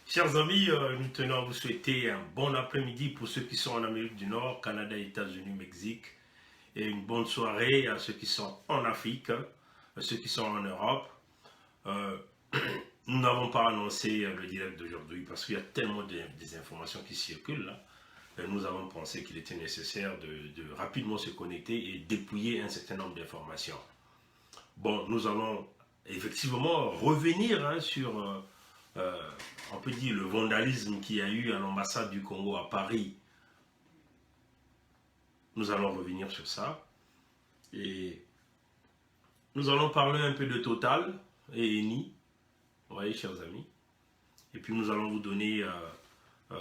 Chers amis, nous tenons à vous souhaiter un bon après-midi pour ceux qui sont en Amérique du Nord, Canada, États-Unis, Mexique, et une bonne soirée à ceux qui sont en Afrique, à ceux qui sont en Europe. Euh, nous n'avons pas annoncé le direct d'aujourd'hui parce qu'il y a tellement des informations qui circulent là. Nous avons pensé qu'il était nécessaire de rapidement se connecter et dépouiller un certain nombre d'informations. Bon, nous allons effectivement revenir sur, on peut dire, le vandalisme qu'il y a eu à l'ambassade du Congo à Paris. Nous allons revenir sur ça. Et nous allons parler un peu de Total et Eni, vous voyez, chers amis. Et puis nous allons vous donner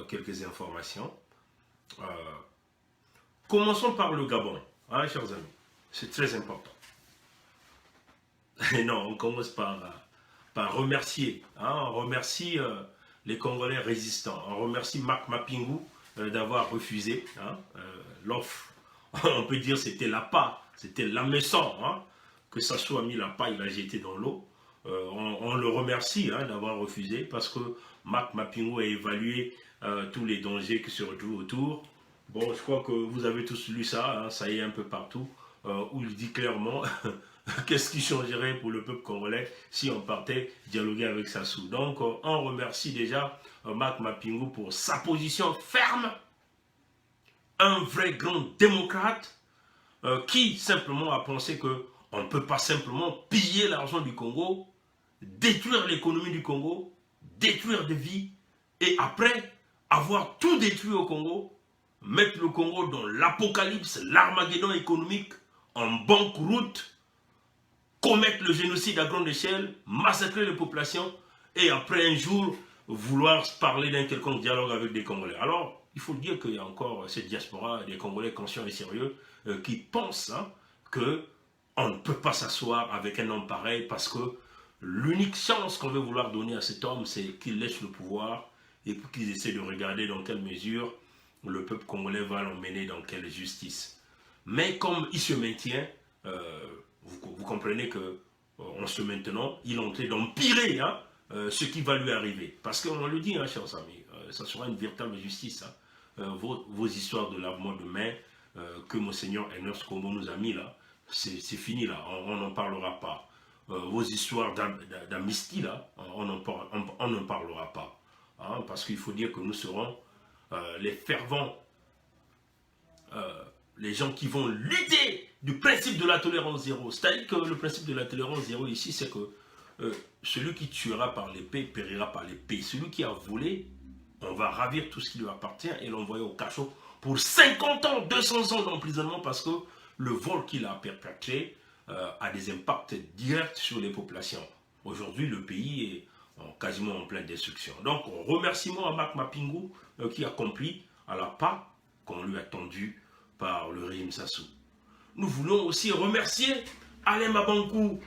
quelques informations. Commençons par le Gabon, hein, chers amis. C'est très important. Et non, on commence par remercier. Hein, on remercie les Congolais résistants. On remercie Marc Mapingou d'avoir refusé l'offre. On peut dire que c'était l'appât, c'était l'hameçon. Hein, que Sassou a mis l'appât, il a jeté dans l'eau. On le remercie d'avoir refusé parce que Marc Mapingou a évalué tous les dangers qui se retrouvent autour. Bon, je crois que vous avez tous lu ça, hein, ça y est un peu partout, où il dit clairement qu'est-ce qui changerait pour le peuple congolais si on partait dialoguer avec Sassou. Donc, on remercie déjà Marc Mapingou pour sa position ferme, un vrai grand démocrate qui simplement a pensé qu'on ne peut pas simplement piller l'argent du Congo, détruire l'économie du Congo, détruire des vies, et après avoir tout détruit au Congo, mettre le Congo dans l'apocalypse, l'armageddon économique, en banqueroute, commettre le génocide à grande échelle, massacrer les populations, et après un jour, vouloir parler d'un quelconque dialogue avec des Congolais. Alors, il faut dire qu'il y a encore cette diaspora des Congolais conscients et sérieux qui pensent qu'on ne peut pas s'asseoir avec un homme pareil parce que l'unique chance qu'on veut vouloir donner à cet homme, c'est qu'il laisse le pouvoir et qu'ils essaient de regarder dans quelle mesure le peuple congolais va l'emmener dans quelle justice. Mais comme il se maintient, vous comprenez que en se maintenant, il est en train d'empirer ce qui va lui arriver. Parce qu'on le dit, chers amis, ça sera une véritable justice. Vos histoires de lavement de main que Monseigneur Ernest Kombo nous a mis là, c'est fini là, on n'en parlera pas. Vos histoires d'amnistie là, on n'en parlera pas. Hein, parce qu'il faut dire que nous serons les fervents, les gens qui vont lutter du principe de la tolérance zéro. C'est-à-dire que le principe de la tolérance zéro ici, c'est que celui qui tuera par l'épée périra par l'épée. Celui qui a volé, on va ravir tout ce qui lui appartient et l'envoyer au cachot pour 50 ans, 200 ans d'emprisonnement parce que le vol qu'il a perpétré a des impacts directs sur les populations. Aujourd'hui, le pays est quasiment en pleine destruction. Donc, remerciement à Marc Mapingou qui a compris à la pas qu'on lui a tendu par le régime Sassou. Nous voulons aussi remercier Alain Mabankou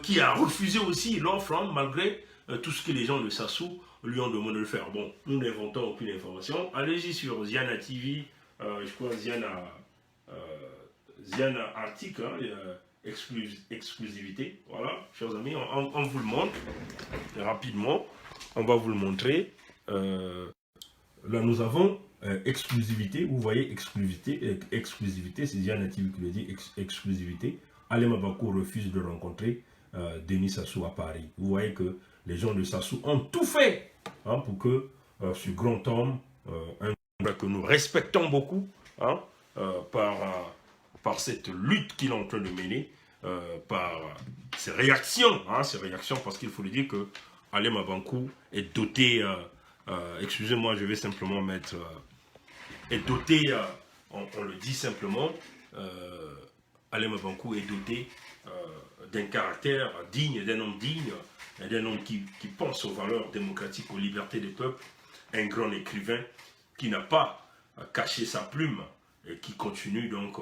qui a refusé aussi l'offre malgré tout ce que les gens de Sassou lui ont demandé de faire. Bon, nous n'inventons aucune information. Allez-y sur Ziana TV, je crois Ziana Article, exclusivité. Voilà, chers amis, on vous le montre rapidement. On va vous le montrer. Là, nous avons exclusivité. Vous voyez, exclusivité, c'est Ziana TV qui le dit, exclusivité. Alain Mabankou refuse de rencontrer Denis Sassou à Paris. Vous voyez que les gens de Sassou ont tout fait pour que ce grand homme, un homme que nous respectons beaucoup, par cette lutte qu'il est en train de mener, par ses réactions, parce qu'il faut le dire que Alain Mabankou est doté, excusez-moi, je vais simplement mettre, est doté, on le dit simplement, Alain Mabankou est doté d'un caractère digne, d'un homme digne, d'un homme qui pense aux valeurs démocratiques, aux libertés des peuples, un grand écrivain qui n'a pas caché sa plume et qui continue donc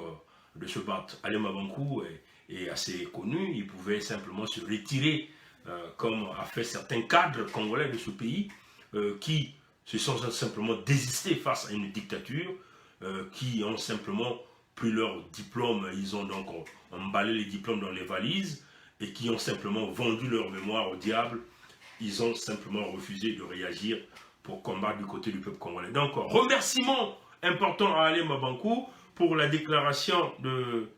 de se battre. Alain Mabankou est assez connu, il pouvait simplement se retirer comme a fait certains cadres congolais de ce pays qui se sont simplement désistés face à une dictature, qui ont simplement pris leur diplôme, ils ont donc emballé les diplômes dans les valises et qui ont simplement vendu leur mémoire au diable ils ont simplement refusé de réagir pour combattre du côté du peuple congolais. Donc, remerciement important à Alain Mabankou pour la déclaration de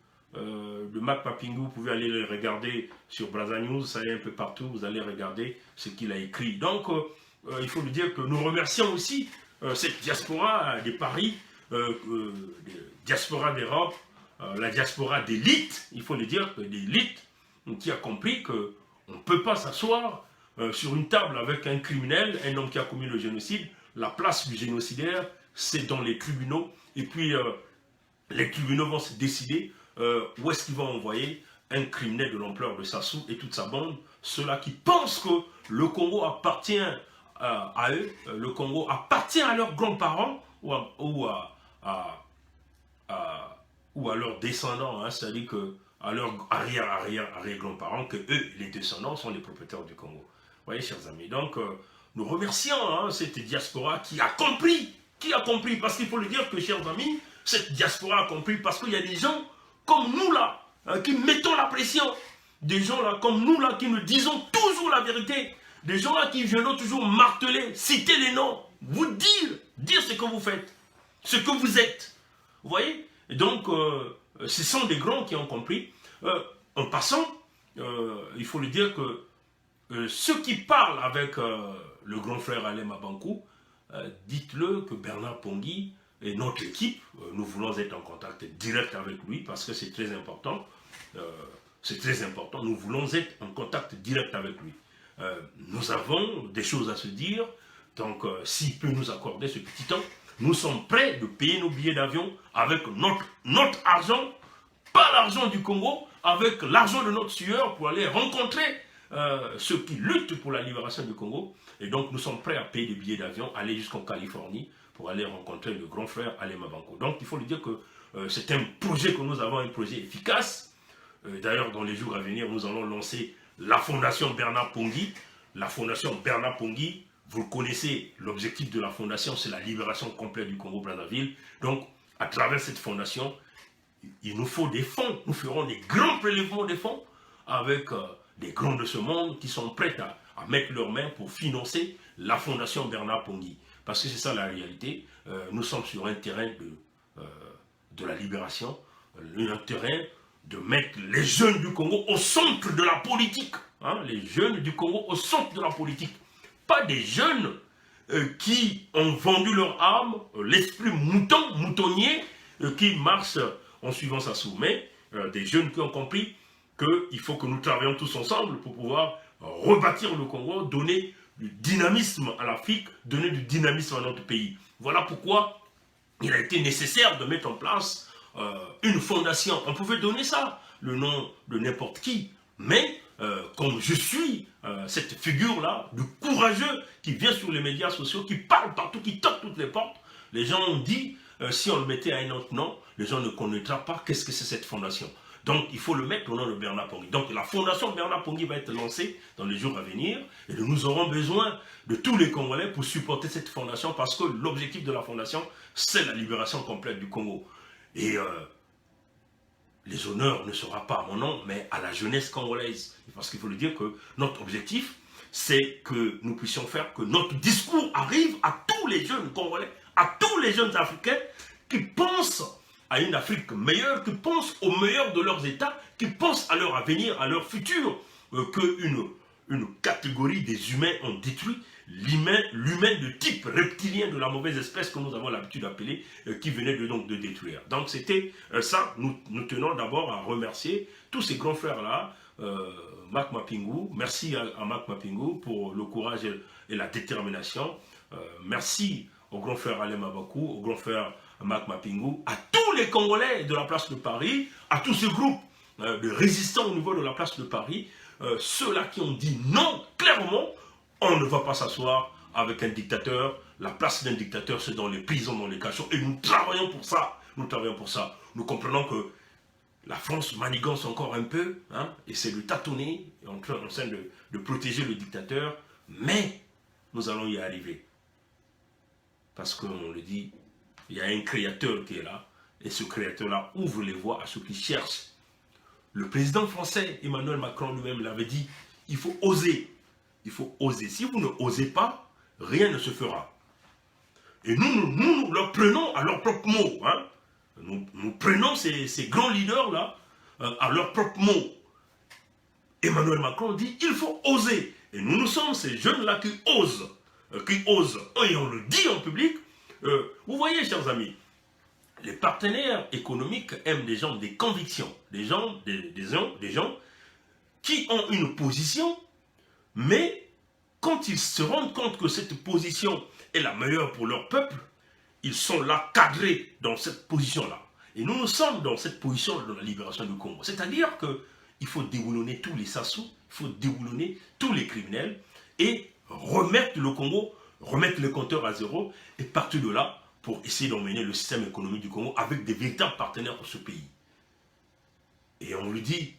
Mac Mapingu. Vous pouvez aller le regarder sur Braza News, ça est un peu partout, vous allez regarder ce qu'il a écrit. Donc, il faut lui dire que nous remercions aussi cette diaspora de Paris, diaspora d'Europe, la diaspora d'élite, il faut le dire, d'élite, qui a compris qu'on ne peut pas s'asseoir sur une table avec un criminel, un homme qui a commis le génocide. La place du génocidaire, c'est dans les tribunaux. Et puis, les tribunaux vont se décider où est-ce qu'ils vont envoyer un criminel de l'ampleur de Sassou et toute sa bande. Ceux-là qui pensent que le Congo appartient à eux, le Congo appartient à leurs grands-parents ou à leurs descendants, hein, c'est-à-dire à leurs arrière-grands-parents, que eux, les descendants, sont les propriétaires du Congo. Vous voyez, chers amis, donc nous remercions cette diaspora qui a compris, parce qu'il faut le dire que, chers amis, cette diaspora a compris, parce qu'il y a des gens comme nous là, hein, qui mettons la pression, des gens là comme nous là, qui nous disons toujours la vérité, des gens là qui viennent toujours marteler, citer les noms, vous dire ce que vous faites, ce que vous êtes. Vous voyez? Et donc, ce sont des grands qui ont compris. En passant, il faut le dire que ceux qui parlent avec le grand frère Alain Mabankou, dites-le que Bernard Pongui et notre équipe, nous voulons être en contact direct avec lui parce que c'est très important. Nous voulons être en contact direct avec lui. Nous avons des choses à se dire, donc s'il peut nous accorder ce petit temps, nous sommes prêts de payer nos billets d'avion avec notre argent, pas l'argent du Congo, avec l'argent de notre sueur pour aller rencontrer ceux qui luttent pour la libération du Congo. Et donc nous sommes prêts à payer des billets d'avion, aller jusqu'en Californie pour aller rencontrer le grand frère Alain Mabankou. Donc il faut lui dire que c'est un projet que nous avons, un projet efficace. D'ailleurs, dans les jours à venir, nous allons lancer la Fondation Bernard Pongui. La Fondation Bernard Pongui, vous le connaissez, l'objectif de la fondation, c'est la libération complète du Congo-Brazzaville. Donc, à travers cette fondation, il nous faut des fonds. Nous ferons des grands prélèvements de fonds avec des grands de ce monde qui sont prêts à mettre leurs mains pour financer la fondation Bernard Pongui. Parce que c'est ça la réalité. Nous sommes sur un terrain de la libération, un terrain de mettre les jeunes du Congo au centre de la politique. Hein, les jeunes du Congo au centre de la politique. Pas des jeunes qui ont vendu leur âme, l'esprit moutonnier, qui marche en suivant sa soupe. Mais des jeunes qui ont compris qu'il faut que nous travaillions tous ensemble pour pouvoir rebâtir le Congo, donner du dynamisme à l'Afrique, donner du dynamisme à notre pays. Voilà pourquoi il a été nécessaire de mettre en place une fondation. On pouvait donner ça, le nom de n'importe qui, mais comme je suis cette figure-là, de courageux qui vient sur les médias sociaux, qui parle partout, qui toque toutes les portes, les gens ont dit, si on le mettait à un autre nom, les gens ne connaîtront pas qu'est-ce que c'est cette fondation. Donc il faut le mettre au nom de Bernard Pongui. Donc la fondation Bernard Pongui va être lancée dans les jours à venir, et nous aurons besoin de tous les Congolais pour supporter cette fondation, parce que l'objectif de la fondation, c'est la libération complète du Congo. Et les honneurs ne seront pas à mon nom, mais à la jeunesse congolaise. Parce qu'il faut le dire que notre objectif, c'est que nous puissions faire que notre discours arrive à tous les jeunes Congolais, à tous les jeunes Africains qui pensent à une Afrique meilleure, qui pensent au meilleur de leurs États, qui pensent à leur avenir, à leur futur, qu'une catégorie des humains ont détruit, l'humain de type reptilien de la mauvaise espèce que nous avons l'habitude d'appeler, qui venait donc de détruire. Donc c'était ça, nous tenons d'abord à remercier tous ces grands frères-là, Mac Mapingu, merci à Mac Mapingu pour le courage et la détermination, merci au grand frère Alain Mabankou, au grand frère Mac Mapingu, à tous les Congolais de la place de Paris, à tous ces groupes de résistants au niveau de la place de Paris, ceux-là qui ont dit non, clairement, on ne va pas s'asseoir avec un dictateur. La place d'un dictateur, c'est dans les prisons, dans les cachots. Et nous travaillons pour ça. Nous travaillons pour ça. Nous comprenons que la France manigance encore un peu, hein, essaie de tâtonner, en train de protéger le dictateur. Mais nous allons y arriver. Parce qu'on le dit, il y a un créateur qui est là. Et ce créateur-là ouvre les voies à ceux qui cherchent. Le président français, Emmanuel Macron lui-même, l'avait dit, il faut oser. Il faut oser. Si vous ne osez pas, rien ne se fera. Et nous leur prenons à leurs propres mots. Hein. Nous prenons ces grands leaders-là à leurs propres mots. Emmanuel Macron dit il faut oser. Et nous sommes ces jeunes-là qui osent. Et on le dit en public. Vous voyez, chers amis, les partenaires économiques aiment des gens des convictions, des gens qui ont une position, mais quand ils se rendent compte que cette position est la meilleure pour leur peuple, ils sont là cadrés dans cette position-là. Et nous sommes dans cette position de la libération du Congo. C'est-à-dire qu'il faut déboulonner tous les Sassou, il faut déboulonner tous les criminels et remettre le Congo, remettre le compteur à zéro et partir de là pour essayer d'emmener le système économique du Congo avec des véritables partenaires pour ce pays. Et on lui dit,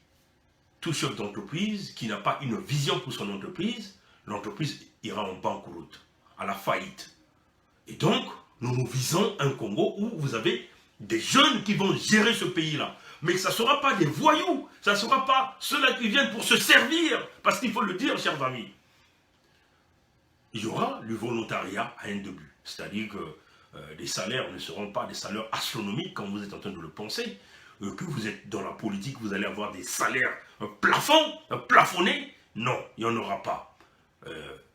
tout chef d'entreprise qui n'a pas une vision pour son entreprise, l'entreprise ira en banqueroute, à la faillite. Et donc, nous visons un Congo où vous avez des jeunes qui vont gérer ce pays-là. Mais ça ne sera pas des voyous, ça ne sera pas ceux-là qui viennent pour se servir, parce qu'il faut le dire, chers amis. Il y aura le volontariat à un début, c'est-à-dire que les salaires ne seront pas des salaires astronomiques comme vous êtes en train de le penser, que vous êtes dans la politique, vous allez avoir des salaires plafonnés. Non, il n'y en aura pas.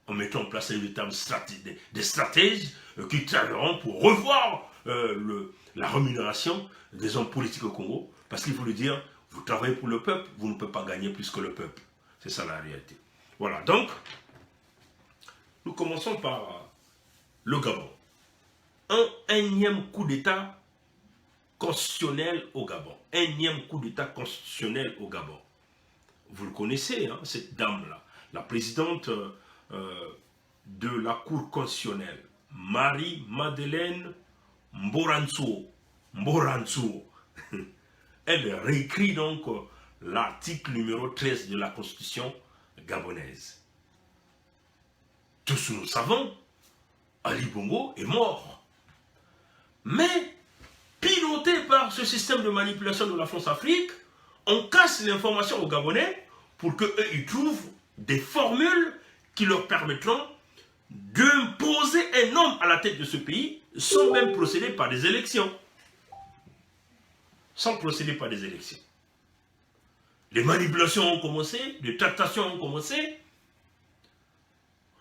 En mettant en place des stratèges qui travailleront pour revoir la rémunération des hommes politiques au Congo. Parce qu'il faut le dire, vous travaillez pour le peuple, vous ne pouvez pas gagner plus que le peuple. C'est ça la réalité. Voilà, donc, nous commençons par le Gabon. Un énième coup d'État constitutionnel au Gabon. Énième coup d'État constitutionnel au Gabon. Vous le connaissez, hein, cette dame-là, la présidente de la Cour constitutionnelle, Marie-Madeleine Mboransuo. Elle réécrit donc l'article numéro 13 de la Constitution gabonaise. Tous nous savons, Ali Bongo est mort. Mais, piloté par ce système de manipulation de la France-Afrique, on casse l'information aux Gabonais pour qu'eux, ils trouvent des formules qui leur permettront d'imposer un homme à la tête de ce pays sans même procéder par des élections. Sans procéder par des élections. Les manipulations ont commencé, les tractations ont commencé.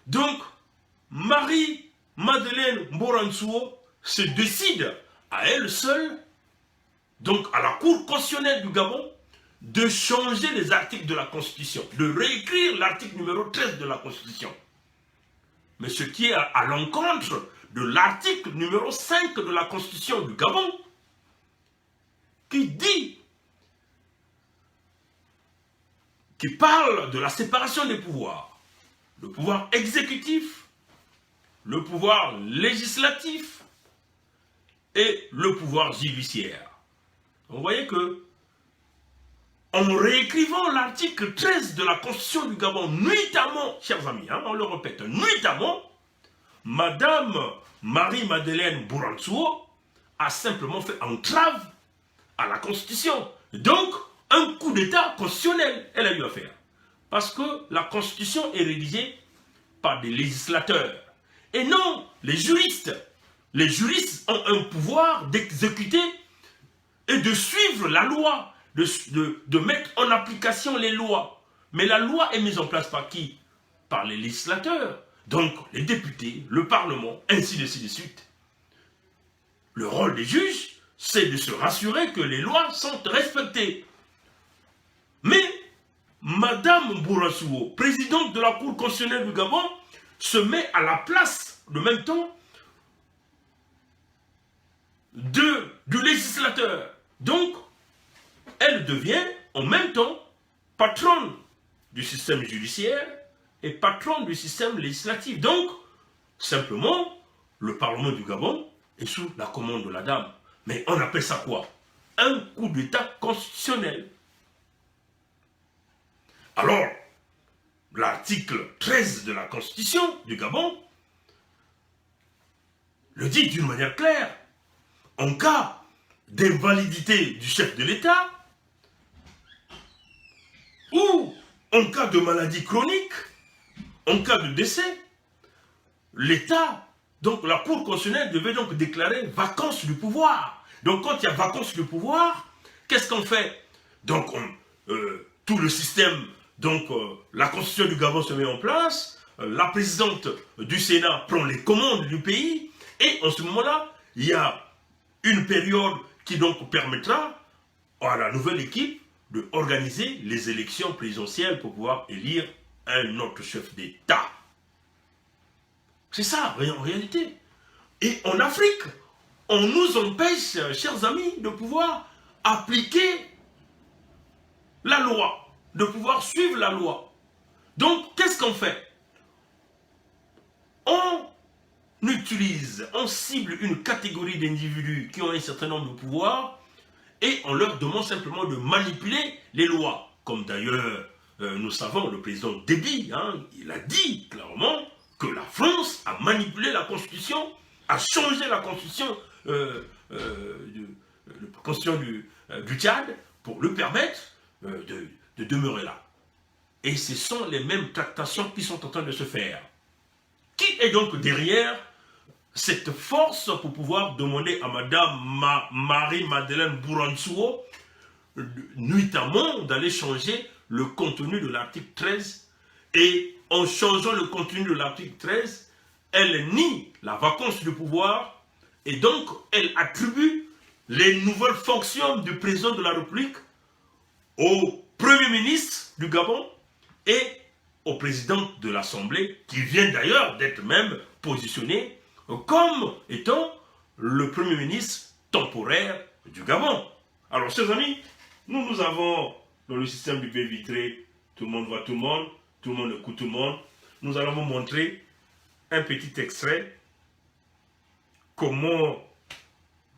Donc, Marie-Madeleine Mboransuo se décide à elle seule, donc à la Cour constitutionnelle du Gabon, de changer les articles de la Constitution, de réécrire l'article numéro 13 de la Constitution. Mais ce qui est à l'encontre de l'article numéro 5 de la Constitution du Gabon, qui parle de la séparation des pouvoirs, le pouvoir exécutif, le pouvoir législatif et le pouvoir judiciaire. Vous voyez que, en réécrivant l'article 13 de la Constitution du Gabon, nuitamment, chers amis, hein, on le répète, nuitamment, Madame Marie-Madeleine Mboransuo a simplement fait entrave à la Constitution. Donc, un coup d'État constitutionnel, elle a eu à faire. Parce que la Constitution est rédigée par des législateurs. Et non, les juristes. Les juristes ont un pouvoir d'exécuter et de suivre la loi, de mettre en application les lois. Mais la loi est mise en place par qui? Par les législateurs. Donc, les députés, le Parlement, ainsi de suite. Le rôle des juges, c'est de se rassurer que les lois sont respectées. Mais, Madame Mboransuo, présidente de la Cour constitutionnelle du Gabon, se met à la place, de même temps, du législateur. Donc, elle devient, en même temps, patronne du système judiciaire et patronne du système législatif. Donc, simplement, le Parlement du Gabon est sous la commande de la dame. Mais on appelle ça quoi? Un coup d'État constitutionnel. Alors, l'article 13 de la Constitution du Gabon le dit d'une manière claire. En cas d'invalidité du chef de l'État ou en cas de maladie chronique en cas de décès, l'État, donc la Cour constitutionnelle devait donc déclarer vacance du pouvoir. Donc quand il y a vacance du pouvoir, qu'est-ce qu'on fait? Donc tout le système, donc la constitution du Gabon se met en place, la présidente du Sénat prend les commandes du pays, et en ce moment-là, il y a une période qui donc permettra à la nouvelle équipe d'organiser les élections présidentielles pour pouvoir élire un autre chef d'État. C'est ça, en réalité. Et en Afrique, on nous empêche, chers amis, de pouvoir appliquer la loi, de pouvoir suivre la loi. Donc, qu'est-ce qu'on fait? On utilise, on cible une catégorie d'individus qui ont un certain nombre de pouvoirs et on leur demande simplement de manipuler les lois. Comme d'ailleurs, nous savons, le président Déby, il a dit clairement que la France a manipulé la Constitution, a changé la Constitution, du Tchad pour lui permettre de demeurer là. Et ce sont les mêmes tractations qui sont en train de se faire. Qui est donc derrière cette force pour pouvoir demander à Madame Marie-Madeleine Bouransuo, nuitamment, d'aller changer le contenu de l'article 13. Et en changeant le contenu de l'article 13, elle nie la vacance du pouvoir et donc elle attribue les nouvelles fonctions du président de la République au Premier ministre du Gabon et au président de l'Assemblée, qui vient d'ailleurs d'être même positionné comme étant le Premier ministre temporaire du Gabon. Alors, chers amis, nous avons dans le système du baie vitré, tout le monde voit tout le monde écoute tout le monde. Nous allons vous montrer un petit extrait comment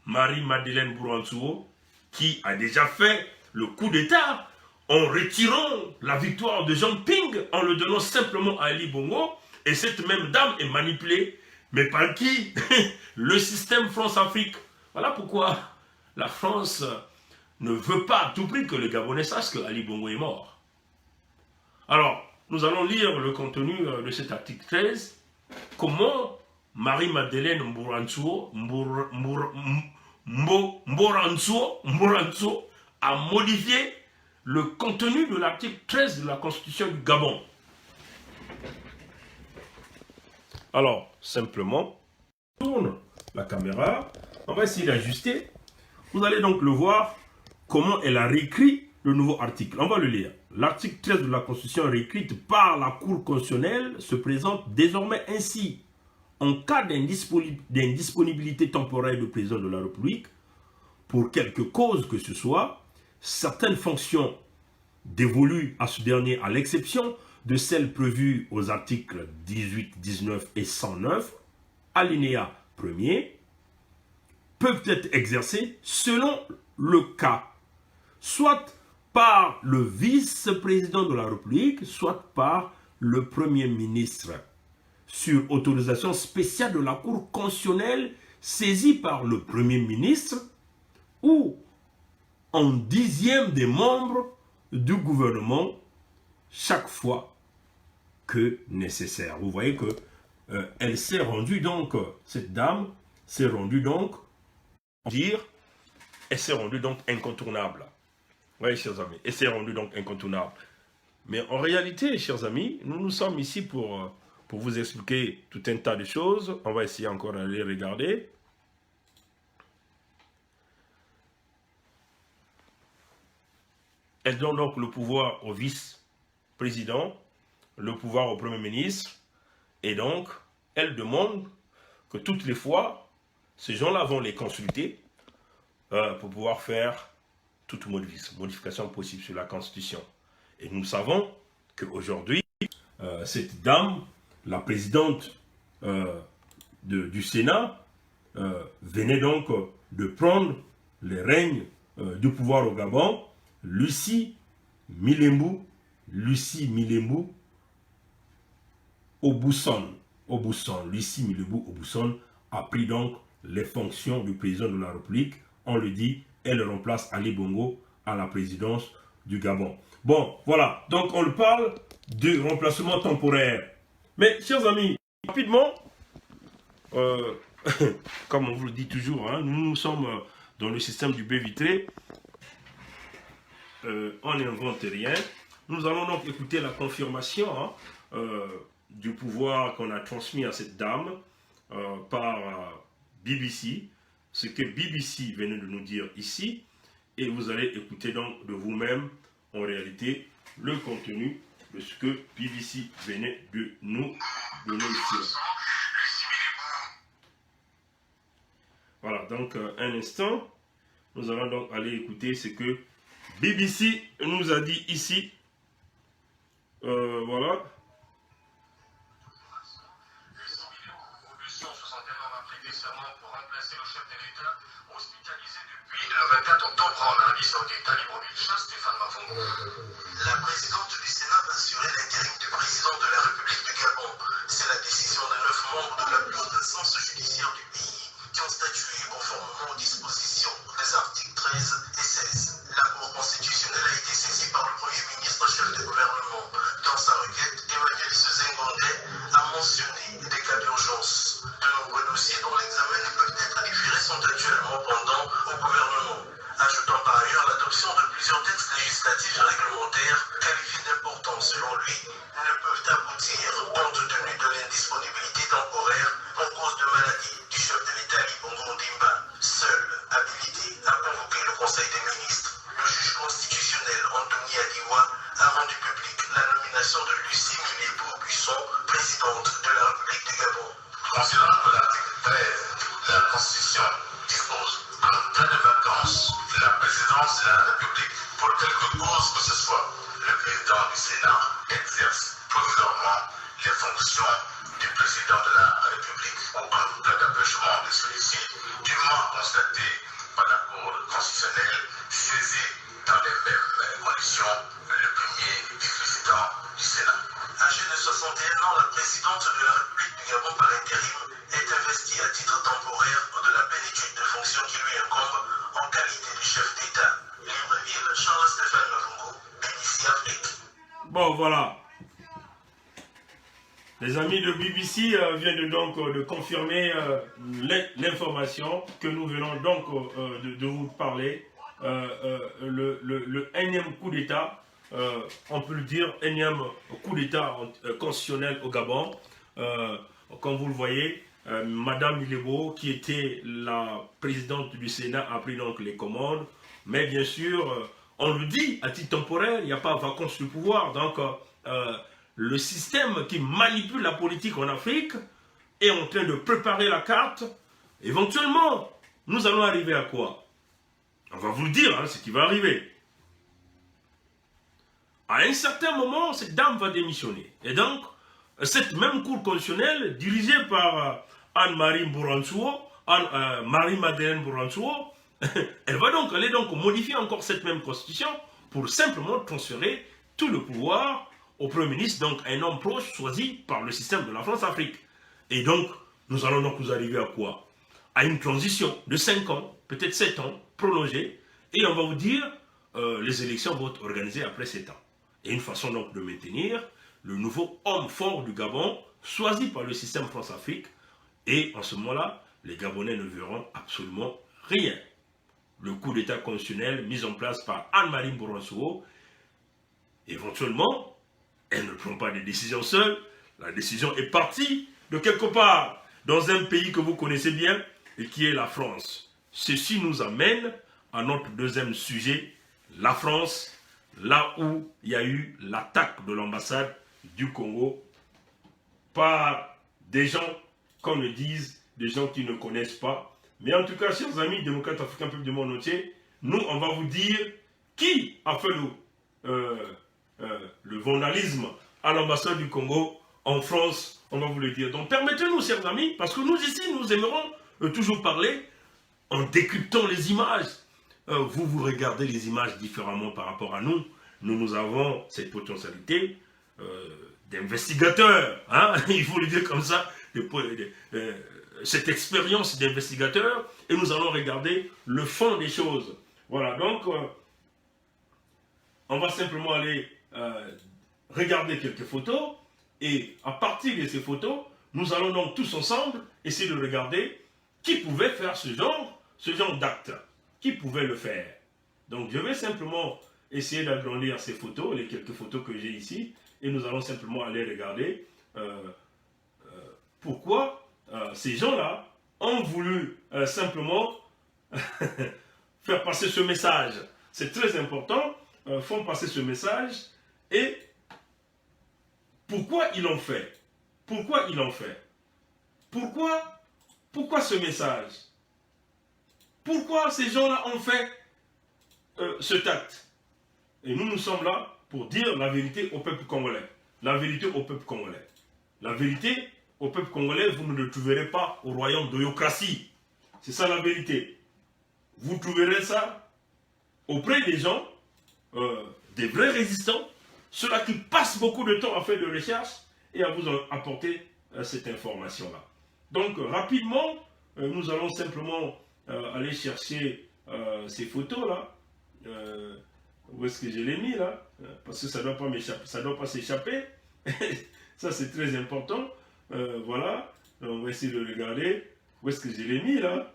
Marie-Madeleine Bouransuo, qui a déjà fait le coup d'État en retirant la victoire de Jean Ping, en le donnant simplement à Ali Bongo, et cette même dame est manipulée, mais par qui? Le système France-Afrique. Voilà pourquoi la France ne veut pas à tout prix que le Gabonais sache que Ali Bongo est mort. Alors, nous allons lire le contenu de cet article 13, comment Marie-Madeleine Bouransuo a modifié le contenu de l'article 13 de la Constitution du Gabon. Alors, simplement, on tourne la caméra, on va essayer d'ajuster. Vous allez donc le voir, comment elle a réécrit le nouveau article. On va le lire. L'article 13 de la Constitution réécrite par la Cour constitutionnelle se présente désormais ainsi. En cas d'indisponibilité temporaire du président de la République, pour quelque cause que ce soit, certaines fonctions dévolues à ce dernier, à l'exception de celles prévues aux articles 18, 19 et 109, alinéa 1er, peuvent être exercées selon le cas, soit par le vice-président de la République, soit par le Premier ministre, sur autorisation spéciale de la Cour constitutionnelle saisie par le Premier ministre ou en 10e des membres du gouvernement chaque fois que nécessaire. Vous voyez que elle s'est rendue donc, cette dame s'est rendue donc, elle s'est rendue donc incontournable. Oui, chers amis, elle s'est rendue donc incontournable. Mais en réalité, chers amis, nous sommes ici pour vous expliquer tout un tas de choses. On va essayer encore d'aller regarder. Elle donne donc le pouvoir au vice-président, le pouvoir au Premier ministre, et donc, elle demande que toutes les fois, ces gens-là vont les consulter pour pouvoir faire toute modification possible sur la Constitution. Et nous savons qu'aujourd'hui, cette dame, la présidente du Sénat, venait donc de prendre les règnes du pouvoir au Gabon. Lucie Milembu Obousson, Lucie Milembu Obousson a pris donc les fonctions du président de la République. On le dit, elle remplace Ali Bongo à la présidence du Gabon. Bon, voilà, donc on parle du remplacement temporaire. Mais, chers amis, rapidement, comme on vous le dit toujours, hein, nous sommes dans le système du baie vitré. On n'invente rien. Nous allons donc écouter la confirmation du pouvoir qu'on a transmis à cette dame par BBC, ce que BBC venait de nous dire ici, et vous allez écouter donc de vous-même, en réalité, le contenu de ce que BBC venait de nous donner ici. Voilà, donc un instant, nous allons donc aller écouter ce que BBC nous a dit ici. Voilà. Le 24 octobre en Arabie Saoudite, à Libreville, Stéphane Mavungo. La présidente du Sénat va assurer l'intérim du président de la République du Gabon. C'est la décision de 9 membres de la plus haute instance judiciaire du pays qui ont statué conformément aux dispositions des articles 13 et 16. La Cour constitutionnelle a été saisie par le Premier ministre chef du gouvernement. Dans sa requête, Emmanuel Sezengondé a mentionné des cas d'urgence. De nombreux dossiers dont l'examen ne peut être différé sont actuellement pendant au gouvernement, ajoutant par ailleurs l'adoption de plusieurs textes législatifs et réglementaires qualifiés d'importants selon lui, ne peuvent aboutir compte tenu de l'indisponibilité temporaire en cause de maladie du chef de l'État Ali Bongo Ondimba, seul habilité à convoquer le Conseil des ministres. Le juge constitutionnel Anthony Adiwa a rendu publique la nomination de Lucie Millet-Bourbuisson, présidente de la République du Gabon. Considérant que l'article 13 de la Constitution dispose qu'en cas de vacances, la présidence de la République, pour quelque cause que ce soit, le président du Sénat exerce provisoirement les fonctions du président de la République ou en cas d'empêchement de celui-ci, dûment constaté par la Cour constitutionnelle, saisie dans les mêmes conditions le premier vice-président du Sénat. Âgée de 61 ans, la présidente de la République du Gabon par intérim est investie à titre temporaire de la plénitude de fonctions qui lui incombent en qualité de chef d'État. Libreville, Charles-Stéphane Mavungo, BBC Afrique. Bon, voilà. Les amis de BBC viennent donc de confirmer l'information que nous venons donc de vous parler. Le énième coup d'État, on peut le dire, énième coup d'État constitutionnel au Gabon. Comme vous le voyez, Madame Milebo, qui était la présidente du Sénat, a pris donc les commandes. Mais bien sûr, on le dit, à titre temporaire, il n'y a pas vacance de pouvoir. Donc, le système qui manipule la politique en Afrique est en train de préparer la carte. Éventuellement, nous allons arriver à quoi? On va vous le dire, hein, ce qui va arriver. À un certain moment, cette dame va démissionner. Et donc, cette même cour constitutionnelle, dirigée par Anne-Marie Bouransouo, Marie-Madeleine Bouransouo, elle va donc aller donc modifier encore cette même constitution pour simplement transférer tout le pouvoir au Premier ministre, donc un homme proche choisi par le système de la France-Afrique. Et donc, nous allons donc nous arriver à quoi? À une transition de 5 ans, peut-être 7 ans, prolongée, et on va vous dire, les élections vont être organisées après 7 ans. Et une façon donc de maintenir le nouveau homme fort du Gabon, choisi par le système France-Afrique, et en ce moment-là, les Gabonais ne verront absolument rien. Le coup d'État constitutionnel mis en place par Anne-Marie Bouransouo, éventuellement, elle ne prend pas de décision seule, la décision est partie de quelque part dans un pays que vous connaissez bien et qui est la France. Ceci nous amène à notre deuxième sujet, la France, là où il y a eu l'attaque de l'ambassade du Congo par des gens, qu'on le dise, des gens qui ne connaissent pas. Mais en tout cas, chers amis, démocrates africains, peuple du monde entier, nous, on va vous dire qui a fait le vandalisme à l'ambassade du Congo en France, on va vous le dire. Donc permettez-nous, chers amis, parce que nous ici, nous aimerons toujours parler en décryptant les images. Vous regardez les images différemment par rapport à nous. Nous avons cette potentialité d'investigateurs, hein, il faut le dire comme ça, cette expérience d'investigateur, et nous allons regarder le fond des choses. Voilà, donc, on va simplement aller regarder quelques photos Et à partir de ces photos, nous allons donc tous ensemble essayer de regarder qui pouvait faire ce genre d'acte. Qui pouvait le faire. Donc je vais simplement essayer d'agrandir ces photos, les quelques photos que j'ai ici, et nous allons simplement aller regarder pourquoi ces gens-là ont voulu simplement faire passer ce message. C'est très important, font passer ce message, et pourquoi ils l'ont fait? Pourquoi ils l'ont fait? Pourquoi ce message? Pourquoi ces gens-là ont fait cet acte? Et nous sommes là pour dire la vérité au peuple congolais. La vérité au peuple congolais. La vérité au peuple congolais, vous ne le trouverez pas au royaume d'Oyokratie. C'est ça la vérité. Vous trouverez ça auprès des gens, des vrais résistants, ceux-là qui passent beaucoup de temps à faire de recherche et à vous apporter cette information-là. Donc rapidement, nous allons simplement aller chercher ces photos-là. Où est-ce que je l'ai mis là? Parce que ça ne doit pas s'échapper. Ça c'est très important. Voilà. Donc, on va essayer de regarder. Où est-ce que je l'ai mis là?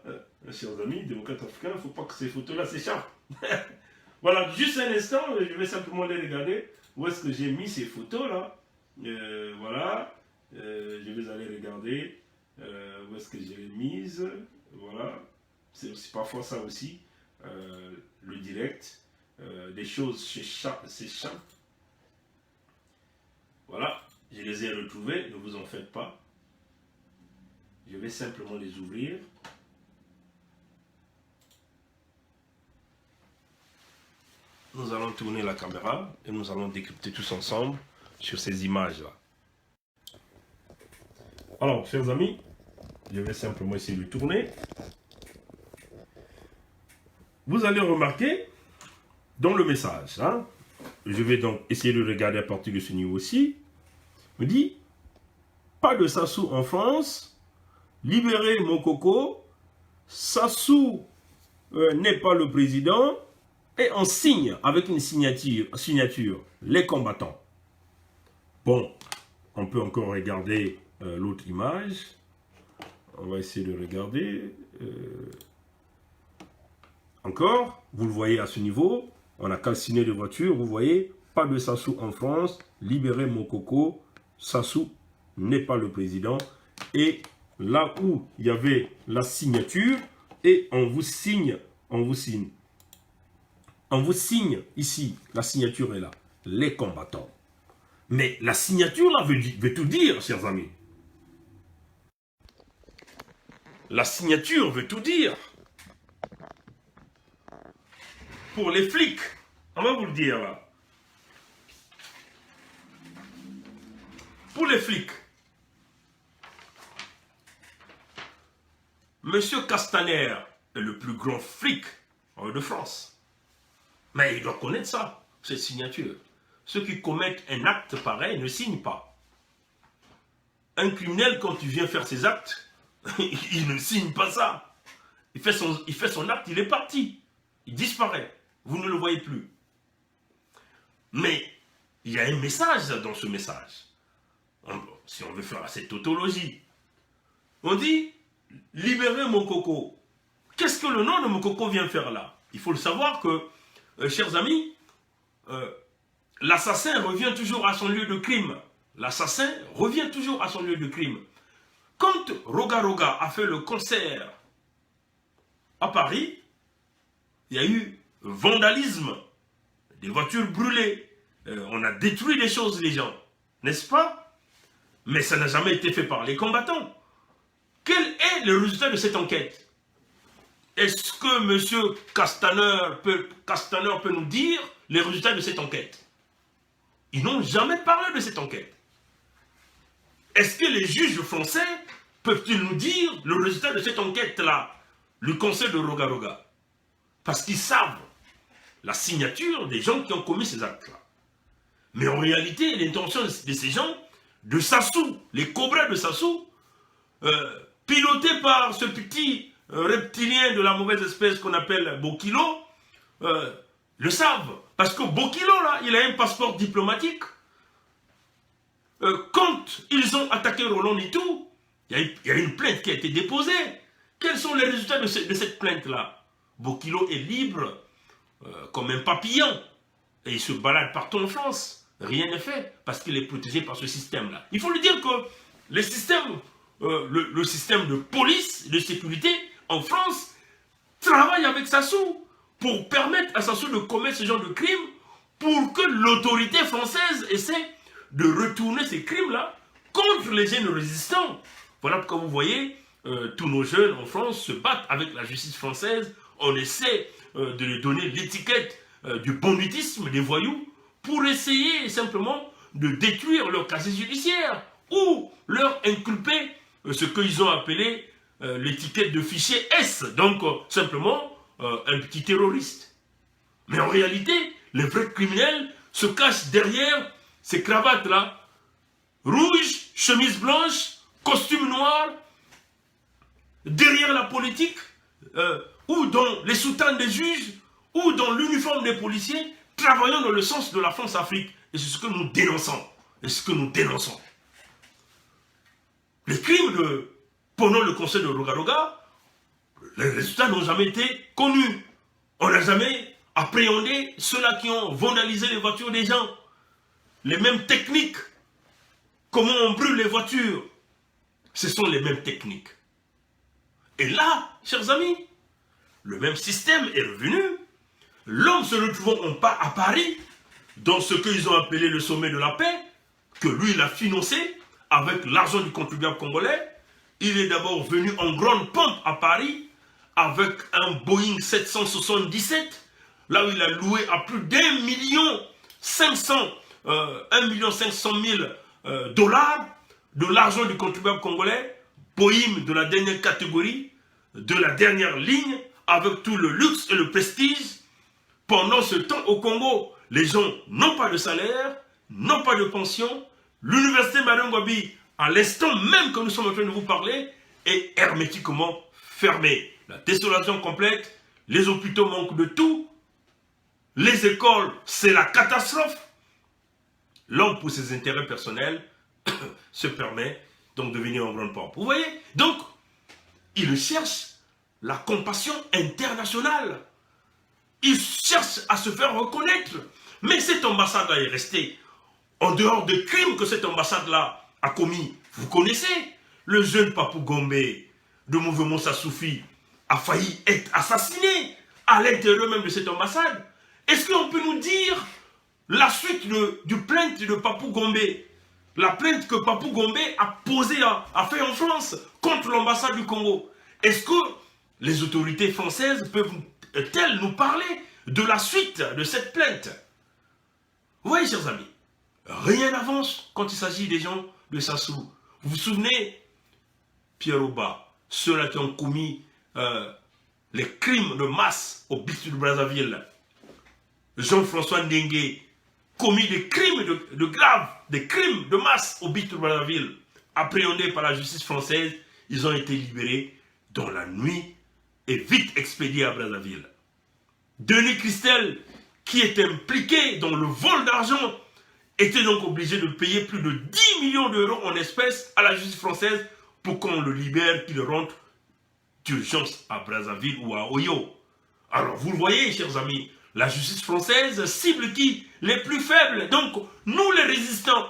Chers amis, démocrates africains, il ne faut pas que ces photos-là s'échappent. Voilà, juste un instant, je vais simplement les regarder. Où est-ce que j'ai mis ces photos-là? Voilà. Je vais aller regarder. Où est-ce que je l'ai mise? Voilà. C'est aussi parfois ça aussi. Le direct. Des choses s'échappent. Voilà, je les ai retrouvées, ne vous en faites pas. Je vais simplement les ouvrir. Nous allons tourner la caméra et nous allons décrypter tous ensemble sur ces images-là. Alors, chers amis, je vais simplement essayer de tourner. Vous allez remarquer dans le message, hein, je vais donc essayer de regarder à partir de ce niveau-ci, me dit, pas de Sassou en France, libérez Mokoko, Sassou n'est pas le président, et on signe avec une signature, les combattants. Bon, on peut encore regarder l'autre image, on va essayer de regarder, encore, vous le voyez à ce niveau, on a calciné les voitures, vous voyez, pas de Sassou en France, libérez Mokoko, Sassou n'est pas le président. Et là où il y avait la signature, et on vous signe ici, la signature est là, les combattants. Mais la signature là veut tout dire, chers amis. La signature veut tout dire. Pour les flics, on va vous le dire là. Pour les flics, Monsieur Castaner est le plus grand flic de France. Mais il doit connaître ça, cette signature. Ceux qui commettent un acte pareil ne signent pas. Un criminel, quand il vient faire ses actes, il ne signe pas ça. Il fait son acte, il est parti. Il disparaît. Vous ne le voyez plus. Mais il y a un message dans ce message. Si on veut faire cette tautologie. On dit, libérez Mokoko. Qu'est-ce que le nom de Mokoko vient faire là? Il faut le savoir que, chers amis, l'assassin revient toujours à son lieu de crime. L'assassin revient toujours à son lieu de crime. Quand Roga Roga a fait le concert à Paris, il y a eu vandalisme, des voitures brûlées, on a détruit des choses, les gens, n'est-ce pas? Mais ça n'a jamais été fait par les combattants. Quel est le résultat de cette enquête? Est-ce que M. Castaner peut nous dire les résultats de cette enquête? Ils n'ont jamais parlé de cette enquête. Est-ce que les juges français peuvent-ils nous dire le résultat de cette enquête-là, le conseil de Roga Roga? Parce qu'ils savent la signature des gens qui ont commis ces actes-là. Mais en réalité, l'intention de ces gens, de Sassou, les cobras de Sassou, pilotés par ce petit reptilien de la mauvaise espèce qu'on appelle Bokilo, le savent. Parce que Bokilo, là, il a un passeport diplomatique. quand ils ont attaqué Roland Nitou, il y a une plainte qui a été déposée. Quels sont les résultats de cette plainte-là? Bokilo est libre comme un papillon et il se balade partout en France. Rien n'est fait parce qu'il est protégé par ce système-là. Il faut lui dire que le système de police, de sécurité en France travaille avec Sassou pour permettre à Sassou de commettre ce genre de crime pour que l'autorité française essaie de retourner ces crimes-là contre les jeunes résistants. Voilà pourquoi vous voyez, tous nos jeunes en France se battent avec la justice française. On essaie de leur donner l'étiquette du banditisme, des voyous, pour essayer simplement de détruire leur casier judiciaire ou leur inculper ce qu'ils ont appelé l'étiquette de fichier S, donc simplement un petit terroriste. Mais en réalité, les vrais criminels se cachent derrière ces cravates-là, rouge, chemise blanche, costume noir, derrière la politique, ou dans les soutanes des juges, ou dans l'uniforme des policiers, travaillant dans le sens de la France-Afrique. Et c'est ce que nous dénonçons. Et ce que nous dénonçons. Les crimes pendant le conseil de Roga-Roga, les résultats n'ont jamais été connus. On n'a jamais appréhendé ceux-là qui ont vandalisé les voitures des gens. Les mêmes techniques. Comment on brûle les voitures. Ce sont les mêmes techniques. Et là, chers amis, le même système est revenu. L'homme se retrouvant à Paris, dans ce qu'ils ont appelé le sommet de la paix, que lui, il a financé avec l'argent du contribuable congolais. Il est d'abord venu en grande pompe à Paris avec un Boeing 777, là où il a loué à plus d'1,5 million dollars de l'argent du contribuable congolais, Boeing de la dernière catégorie, de la dernière ligne, avec tout le luxe et le prestige. Pendant ce temps, au Congo, les gens n'ont pas de salaire, n'ont pas de pension. L'université Marangwabi, à l'instant même que nous sommes en train de vous parler, est hermétiquement fermée. La désolation complète, les hôpitaux manquent de tout, les écoles, c'est la catastrophe. L'homme, pour ses intérêts personnels, se permet donc de venir en grande pompe. Vous voyez? Donc, il cherche la compassion internationale. Il cherche à se faire reconnaître. Mais cette ambassade-là est restée en dehors des crimes que cette ambassade-là a commis. Vous connaissez le jeune Papou Gombe de mouvement Sassoufi a failli être assassiné à l'intérieur même de cette ambassade. Est-ce qu'on peut nous dire la suite du plainte de Papou Gombe, la plainte que Papou Gombe a fait en France contre l'ambassade du Congo? Est-ce que les autorités françaises peuvent-elles nous parler de la suite de cette plainte? Vous voyez, chers amis, rien n'avance quand il s'agit des gens de Sassou. Vous vous souvenez, Pierre Oba, ceux-là qui ont commis les crimes de masse au Bitu de Brazzaville, Jean-François Ndengue, commis des crimes de graves, des crimes de masse au Bitu de Brazzaville, appréhendés par la justice française, ils ont été libérés dans la nuit et vite expédiés à Brazzaville. Denis Christel, qui est impliqué dans le vol d'argent, était donc obligé de payer plus de 10 millions d'euros en espèces à la justice française pour qu'on le libère, qu'il rentre d'urgence à Brazzaville ou à Oyo. Alors vous le voyez, chers amis, la justice française cible qui? Les plus faibles, donc nous les résistants,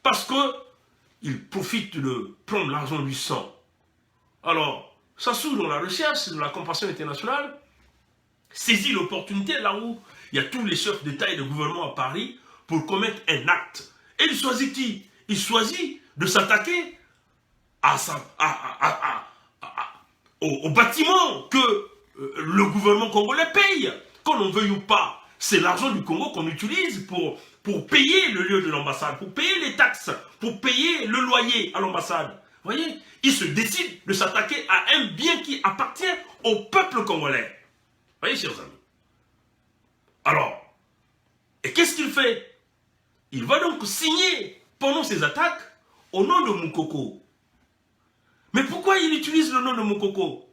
parce qu'ils profitent de prendre l'argent du sang. Alors, Sassou, dans la recherche de la compassion internationale, saisit l'opportunité là où il y a tous les chefs d'État et de gouvernement à Paris pour commettre un acte. Et il choisit qui? Il choisit de s'attaquer au bâtiment que le gouvernement congolais paye. Qu'on en veuille ou pas, c'est l'argent du Congo qu'on utilise pour payer le lieu de l'ambassade, pour payer les taxes, pour payer le loyer à l'ambassade. Vous voyez, il se décide de s'attaquer à un bien qui appartient au peuple congolais. Vous voyez, chers amis. Alors, et qu'est-ce qu'il fait? Il va donc signer pendant ses attaques au nom de Moukoko. Mais pourquoi il utilise le nom de Moukoko?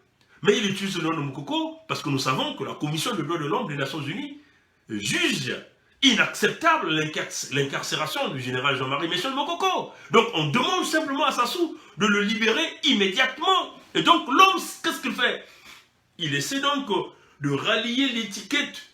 Mais il utilise le nom de Moukoko parce que nous savons que la Commission des droits de l'homme des Nations Unies juge inacceptable l'incarcération du général Jean-Marie Michel Mokoko. Donc on demande simplement à Sassou de le libérer immédiatement. Et donc l'homme, qu'est-ce qu'il fait? Il essaie donc de rallier l'étiquette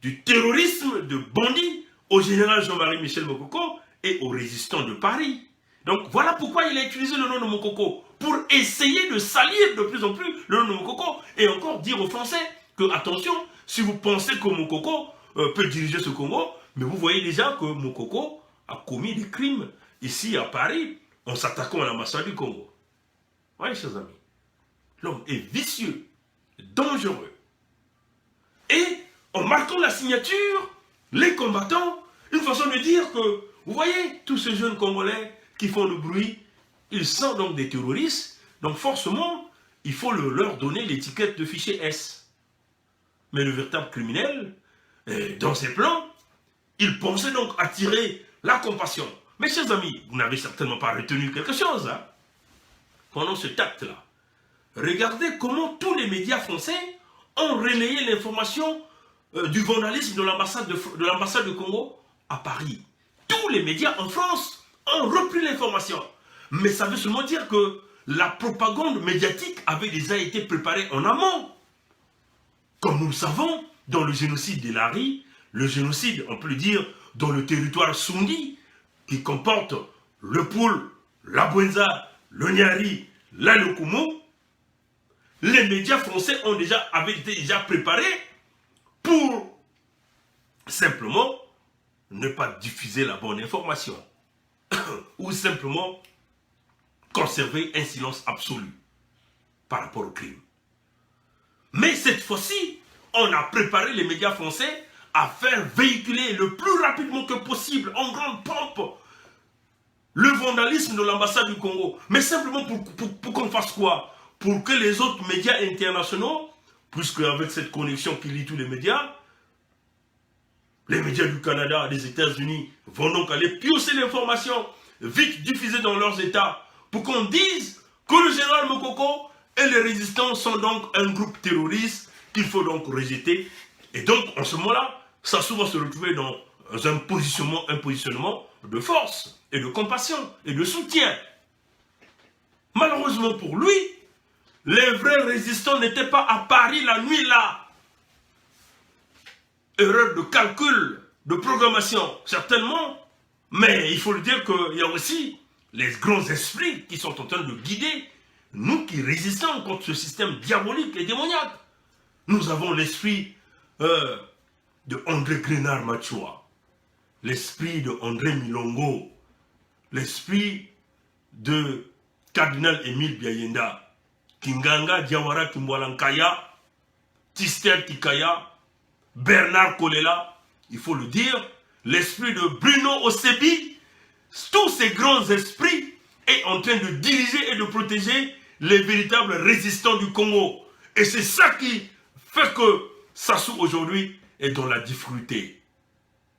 du terrorisme de bandit au général Jean-Marie Michel Mokoko et aux résistants de Paris. Donc voilà pourquoi il a utilisé le nom de Mokoko, pour essayer de salir de plus en plus le nom de Mokoko et encore dire aux Français que, attention, si vous pensez que Mokoko peut diriger ce Congo, mais vous voyez déjà que Mokoko a commis des crimes ici à Paris en s'attaquant à l'ambassade du Congo. Oui, chers amis, l'homme est vicieux, dangereux. Et en marquant la signature, les combattants, une façon de dire que, vous voyez, tous ces jeunes Congolais qui font le bruit, ils sont donc des terroristes, donc forcément, il faut leur donner l'étiquette de fichier S. Mais le véritable criminel, dans ses plans, il pensait donc attirer la compassion. Mais chers amis, vous n'avez certainement pas retenu quelque chose hein, pendant cet acte-là. Regardez comment tous les médias français ont relayé l'information du vandalisme de l'ambassade de Congo à Paris. Tous les médias en France ont repris l'information. Mais ça veut seulement dire que la propagande médiatique avait déjà été préparée en amont. Comme nous le savons, dans le génocide de Lari, le génocide, on peut le dire, dans le territoire Sundi, qui comporte le Poul, la Bwenza, le Nyari, la Lokumu, les médias français avaient été déjà préparés pour simplement ne pas diffuser la bonne information ou simplement conserver un silence absolu par rapport au crime. Mais cette fois-ci, on a préparé les médias français à faire véhiculer le plus rapidement que possible, en grande pompe, le vandalisme de l'ambassade du Congo. Mais simplement pour qu'on fasse quoi? Pour que les autres médias internationaux, puisque avec cette connexion qui lie tous les médias du Canada, des États-Unis, vont donc aller piocher l'information, vite diffusée dans leurs États, pour qu'on dise que le général Mokoko et les résistants sont donc un groupe terroriste qu'il faut donc rejeter. Et donc, en ce moment-là, Sassou va se retrouver dans un positionnement de force et de compassion et de soutien. Malheureusement pour lui, les vrais résistants n'étaient pas à Paris la nuit là. Erreur de calcul, de programmation, certainement. Mais il faut le dire qu'il y a aussi les grands esprits qui sont en train de guider nous qui résistons contre ce système diabolique et démoniaque. Nous avons l'esprit de André Grenard Machua, l'esprit de André Milongo, l'esprit de Cardinal Émile Biayenda, Kinganga Diawara Kimwalankaya, Tister Tikaya, Bernard Kolela, il faut le dire, l'esprit de Bruno Osebi, tous ces grands esprits est en train de diriger et de protéger les véritables résistants du Congo. Et c'est ça qui fait que Sassou aujourd'hui est dans la difficulté.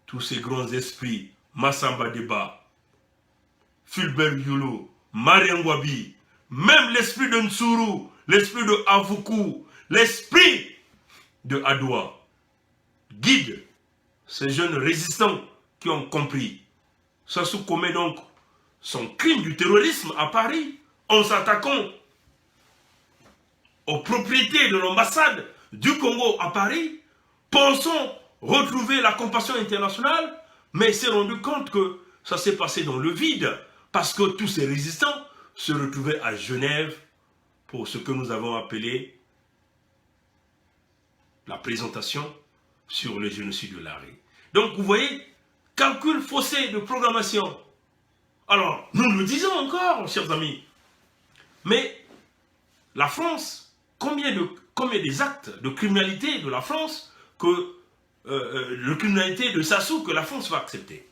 Tous ces grands esprits, Massamba Deba, Fulbert Yolo, Mariangwabi, même l'esprit de Nsuru, l'esprit de Avuku, l'esprit de Adoua, guide ces jeunes résistants qui ont compris. Sassou commet donc son crime du terrorisme à Paris en s'attaquant aux propriétés de l'ambassade du Congo à Paris, pensant retrouver la compassion internationale, mais il s'est rendu compte que ça s'est passé dans le vide, parce que tous ces résistants se retrouvaient à Genève pour ce que nous avons appelé la présentation sur le génocide de Lari. Donc vous voyez, calcul faussé de programmation. Alors, nous le disons encore, chers amis, mais la France, combien des actes de criminalité de la France de criminalité de Sassou que la France va accepter?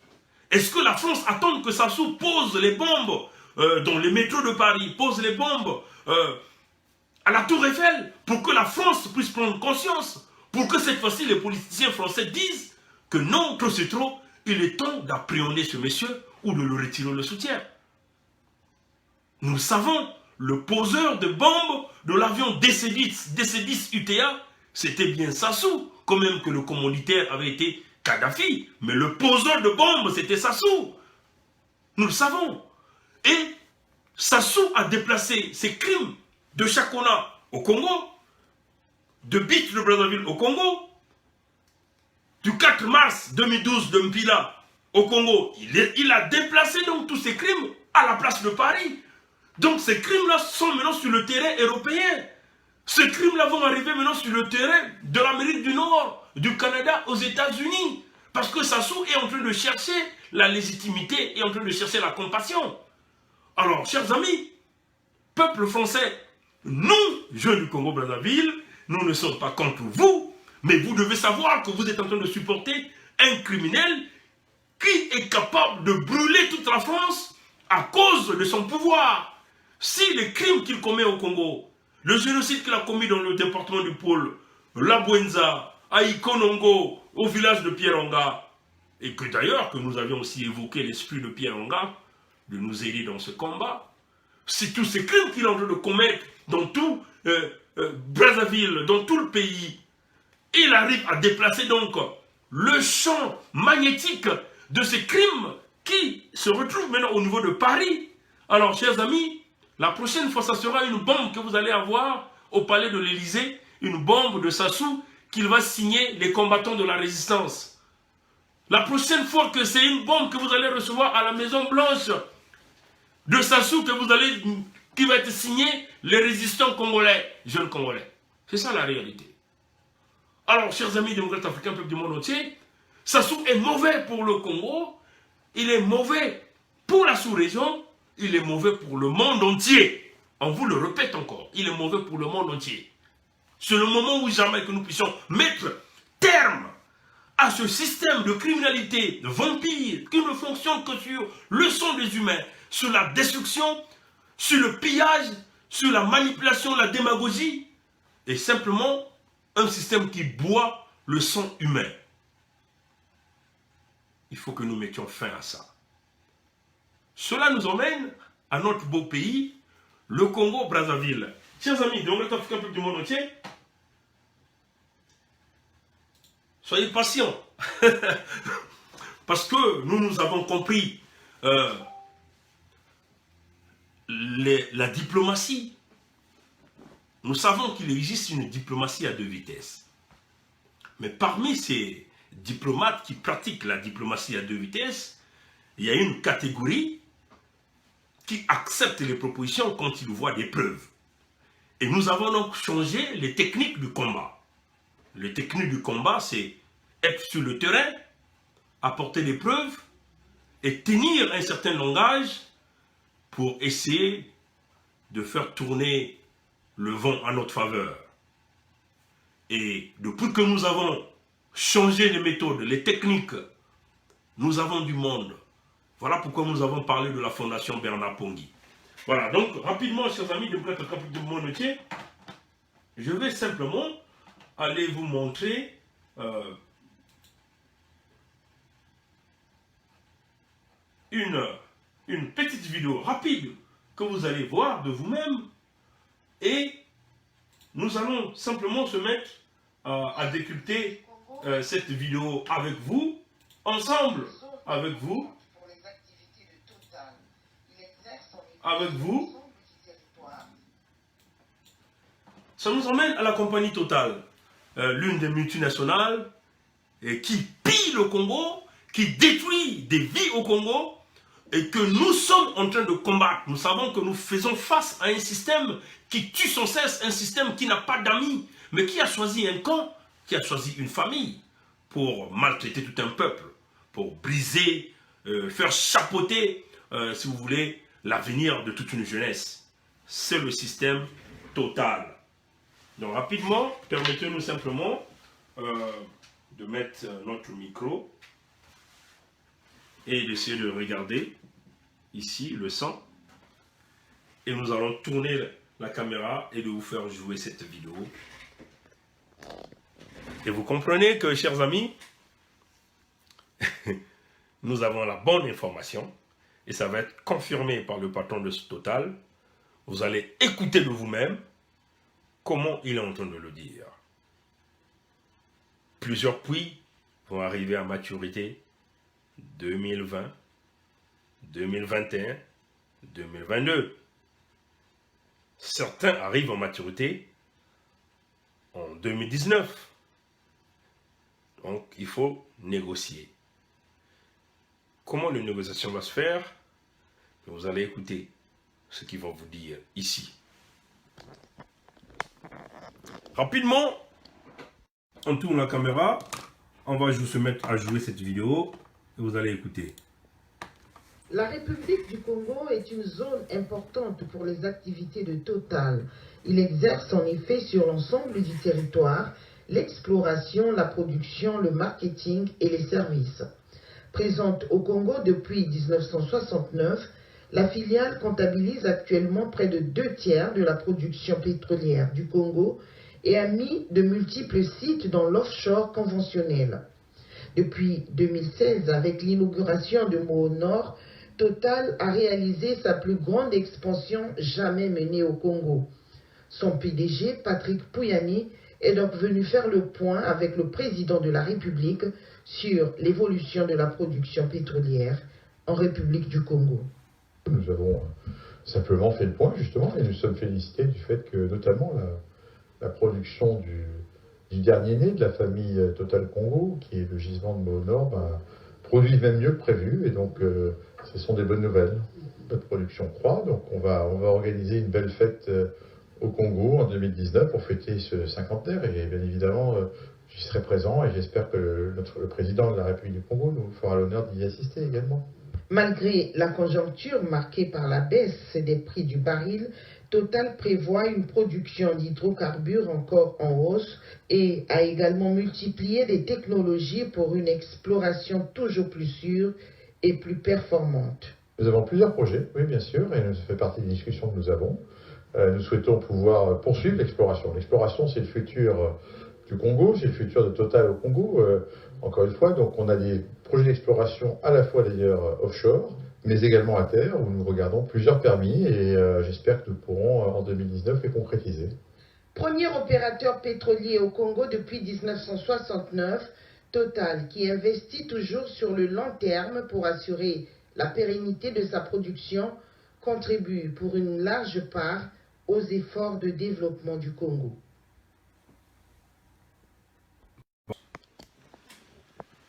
Est-ce que la France attend que Sassou pose les bombes dans les métros de Paris, pose les bombes à la Tour Eiffel pour que la France puisse prendre conscience, pour que cette fois-ci les politiciens français disent que non, trop c'est trop, il est temps d'appréhender ce monsieur ou de le retirer le soutien? Nous savons, le poseur de bombes de l'avion DC-10 UTA, c'était bien Sassou, quand même que le commanditaire avait été Kadhafi, mais le poseur de bombes, c'était Sassou. Nous le savons. Et Sassou a déplacé ses crimes de Chakona au Congo, de Bit de Brazzaville au Congo, du 4 mars 2012 de Mpila au Congo. Il a déplacé donc tous ces crimes à la place de Paris. Donc ces crimes-là sont maintenant sur le terrain européen. Ces crimes-là vont arriver maintenant sur le terrain de l'Amérique du Nord, du Canada, aux États-Unis. Parce que Sassou est en train de chercher la légitimité, est en train de chercher la compassion. Alors, chers amis, peuple français, nous, jeunes du Congo-Brazzaville, nous ne sommes pas contre vous, mais vous devez savoir que vous êtes en train de supporter un criminel qui est capable de brûler toute la France à cause de son pouvoir. Si les crimes qu'il commet au Congo, le génocide qu'il a commis dans le département du Pôle, La Bouenza, à Ikonongo, au village de Pieronga, et que d'ailleurs, que nous avions aussi évoqué l'esprit de Pieronga, de nous aider dans ce combat, c'est tous ces crimes qu'il est en train de commettre dans tout Brazzaville, dans tout le pays. Il arrive à déplacer donc le champ magnétique de ces crimes qui se retrouvent maintenant au niveau de Paris. Alors, chers amis, la prochaine fois, ça sera une bombe que vous allez avoir au palais de l'Élysée, une bombe de Sassou qu'il va signer les combattants de la résistance. La prochaine fois que c'est une bombe que vous allez recevoir à la Maison Blanche de Sassou qui va être signée les résistants congolais, jeunes congolais. C'est ça la réalité. Alors, chers amis démocrates africains, peuple du monde entier, Sassou est mauvais pour le Congo, il est mauvais pour la sous-région, il est mauvais pour le monde entier. On vous le répète encore, il est mauvais pour le monde entier. C'est le moment où jamais que nous puissions mettre terme à ce système de criminalité, de vampire, qui ne fonctionne que sur le sang des humains, sur la destruction, sur le pillage, sur la manipulation, la démagogie, et simplement un système qui boit le sang humain. Il faut que nous mettions fin à ça. Cela nous emmène à notre beau pays, le Congo-Brazzaville. Chers amis, démocrates africains, peuple du monde entier, soyez patients. Parce que nous avons compris la diplomatie. Nous savons qu'il existe une diplomatie à deux vitesses. Mais parmi ces diplomates qui pratiquent la diplomatie à deux vitesses, il y a une catégorie qui accepte les propositions quand ils voient des preuves. Et nous avons donc changé les techniques du combat. Les techniques du combat, c'est être sur le terrain, apporter des preuves et tenir un certain langage pour essayer de faire tourner le vent à notre faveur. Et depuis que nous avons changé les méthodes, les techniques, nous avons du monde. Voilà pourquoi nous avons parlé de la Fondation Bernard Pongui. Voilà, donc rapidement, chers amis, démocrates africains du monde entier, je vais simplement aller vous montrer une petite vidéo rapide que vous allez voir de vous-même et nous allons simplement se mettre à décrypter cette vidéo avec vous, ensemble, avec vous, Ça nous emmène à la compagnie Total, l'une des multinationales qui pille le Congo, qui détruit des vies au Congo et que nous sommes en train de combattre. Nous savons que nous faisons face à un système qui tue sans cesse, un système qui n'a pas d'amis, mais qui a choisi un camp, qui a choisi une famille pour maltraiter tout un peuple, pour briser, faire chapeauter, si vous voulez, l'avenir de toute une jeunesse. C'est le système Total. Donc rapidement, permettez-nous simplement de mettre notre micro et d'essayer de regarder ici le sang. Et nous allons tourner la caméra et de vous faire jouer cette vidéo. Et vous comprenez que, chers amis, nous avons la bonne information et ça va être confirmé par le patron de Total. Vous allez écouter de vous-même comment il est en train de le dire. Plusieurs puits vont arriver à maturité 2020, 2021, 2022. Certains arrivent en maturité en 2019. Donc, il faut négocier. Comment la négociation va se faire? Vous allez écouter ce qu'ils vont vous dire ici. Rapidement, on tourne la caméra. On va se mettre à jouer cette vidéo et vous allez écouter. La République du Congo est une zone importante pour les activités de Total. Il exerce en effet sur l'ensemble du territoire l'exploration, la production, le marketing et les services. Présente au Congo depuis 1969, la filiale comptabilise actuellement près de 2/3 de la production pétrolière du Congo et a mis de multiples sites dans l'offshore conventionnel. Depuis 2016, avec l'inauguration de Moho Nord, Total a réalisé sa plus grande expansion jamais menée au Congo. Son PDG, Patrick Pouyanné, est donc venu faire le point avec le président de la République sur l'évolution de la production pétrolière en République du Congo. Nous avons simplement fait le point, justement, et nous sommes félicités du fait que, notamment, la production du dernier né de la famille Total Congo, qui est le gisement de Moho Nord, produit même mieux que prévu, et donc ce sont des bonnes nouvelles. Notre production croît, donc on va organiser une belle fête au Congo en 2019 pour fêter ce cinquantenaire, et bien évidemment, j'y serai présent, et j'espère que le président de la République du Congo nous fera l'honneur d'y assister également. Malgré la conjoncture marquée par la baisse des prix du baril, Total prévoit une production d'hydrocarbures encore en hausse et a également multiplié des technologies pour une exploration toujours plus sûre et plus performante. Nous avons plusieurs projets, oui bien sûr, et ça fait partie des discussions que nous avons. Nous souhaitons pouvoir poursuivre l'exploration. L'exploration, c'est le futur du Congo, c'est le futur de Total au Congo, encore une fois. Donc on a des projets d'exploration à la fois d'ailleurs offshore, mais également à terre, où nous regardons plusieurs permis, et j'espère que nous pourrons en 2019 les concrétiser. Premier opérateur pétrolier au Congo depuis 1969, Total, qui investit toujours sur le long terme pour assurer la pérennité de sa production, contribue pour une large part aux efforts de développement du Congo.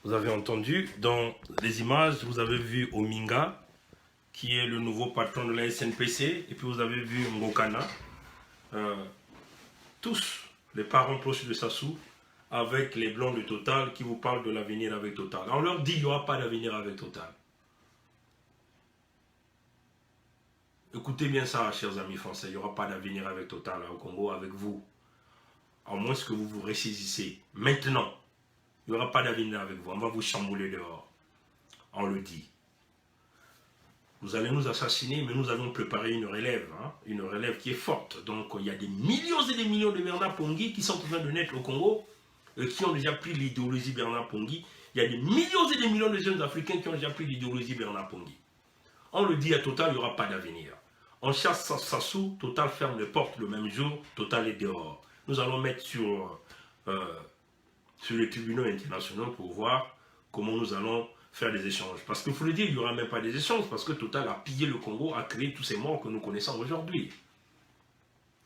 Vous avez entendu, dans les images, vous avez vu Ominga, qui est le nouveau patron de la SNPC, et puis vous avez vu Ngokana, tous les parents proches de Sassou, avec les blancs de Total, qui vous parlent de l'avenir avec Total. On leur dit qu'il n'y aura pas d'avenir avec Total. Écoutez bien ça, chers amis français, il n'y aura pas d'avenir avec Total au Congo, avec vous. À moins que vous vous ressaisissez. Maintenant, il n'y aura pas d'avenir avec vous. On va vous chambouler dehors. On le dit. Vous allez nous assassiner, mais nous allons préparer une relève. Une relève qui est forte. Donc, il y a des millions et des millions de Bernard Pongui qui sont en train de naître au Congo, qui ont déjà pris l'idéologie Bernard Pongui. Il y a des millions et des millions de jeunes Africains qui ont déjà pris l'idéologie Bernard Pongui. On le dit à Total, il n'y aura pas d'avenir. On chasse Sassou, Total ferme les portes le même jour, Total est dehors. Nous allons mettre sur les tribunaux internationaux pour voir comment nous allons faire des échanges. Parce qu'il faut le dire, il n'y aura même pas des échanges, parce que Total a pillé le Congo, a créé tous ces morts que nous connaissons aujourd'hui.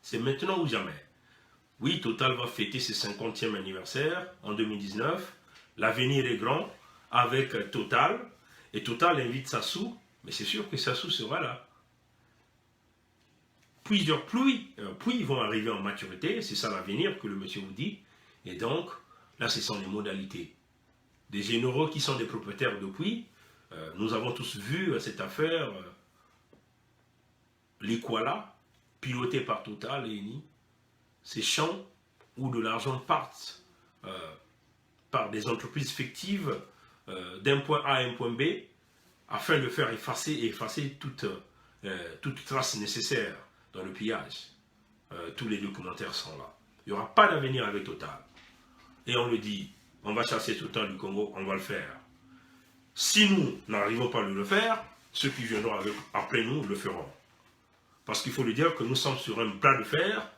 C'est maintenant ou jamais. Oui, Total va fêter ses 50e anniversaire en 2019. L'avenir est grand avec Total. Et Total invite Sassou, mais c'est sûr que Sassou sera là. Plusieurs puits vont arriver en maturité, c'est ça l'avenir que le monsieur vous dit. Et donc, là, ce sont les modalités. Des généraux qui sont des propriétaires de puits, nous avons tous vu cette affaire, l'Ikwala, pilotée par Total et Eni, ces champs où de l'argent part par des entreprises fictives d'un point A à un point B, afin de faire effacer toute trace nécessaire dans le pillage. Tous les documentaires sont là. Il n'y aura pas d'avenir avec Total. Et on le dit, on va chasser Total du Congo, on va le faire. Si nous n'arrivons pas à le faire, ceux qui viendront après nous le feront. Parce qu'il faut le dire que nous sommes sur un plat de fer.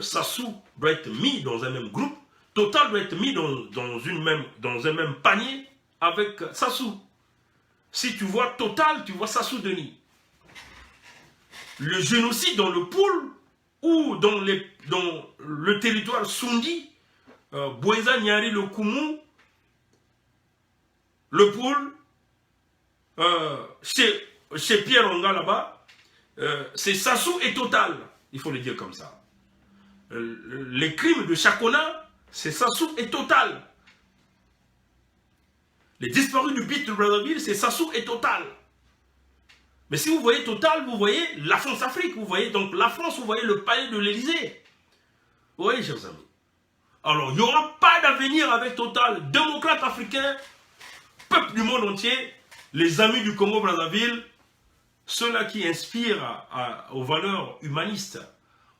Sassou doit être mis dans un même groupe. Total doit être mis dans un même panier avec Sassou. Si tu vois Total, tu vois Sassou Denis. Le génocide dans le pôle ou dans le territoire Sundi, Boueza, Nyari, le Koumou, le pôle, chez Pierre Onga là-bas, c'est Sassou et Total, il faut le dire comme ça. Les crimes de Chakona, c'est Sassou et Total. Les disparus du Beat de Brazzaville, c'est Sassou et Total. Mais si vous voyez Total, vous voyez la France-Afrique, vous voyez donc la France, vous voyez le palais de l'Élysée. Vous voyez, chers amis. Alors, il n'y aura pas d'avenir avec Total. Démocrates africains, peuple du monde entier, les amis du Congo-Brazzaville, ceux-là qui inspirent aux valeurs humanistes,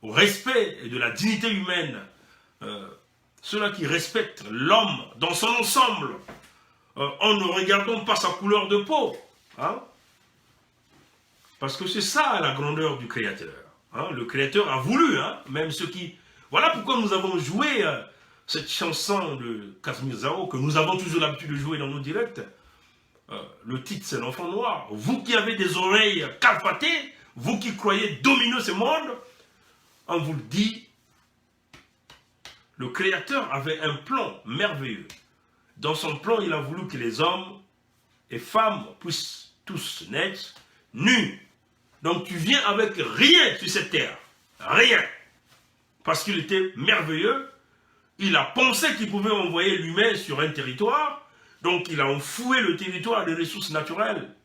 au respect de la dignité humaine, ceux-là qui respectent l'homme dans son ensemble, en ne regardant pas sa couleur de peau. Hein? Parce que c'est ça la grandeur du Créateur. Hein? Le Créateur a voulu, hein? Même ceux qui... Voilà pourquoi nous avons joué cette chanson de Casimir Zao, que nous avons toujours l'habitude de jouer dans nos directs. Le titre, c'est l'enfant noir. Vous qui avez des oreilles calfatées, vous qui croyez dominer ce monde, on vous le dit, le Créateur avait un plan merveilleux. Dans son plan, il a voulu que les hommes et femmes puissent tous naître nus. Donc tu viens avec rien sur cette terre. Rien. Parce qu'il était merveilleux. Il a pensé qu'il pouvait envoyer l'humain sur un territoire. Donc il a enfoué le territoire des ressources naturelles.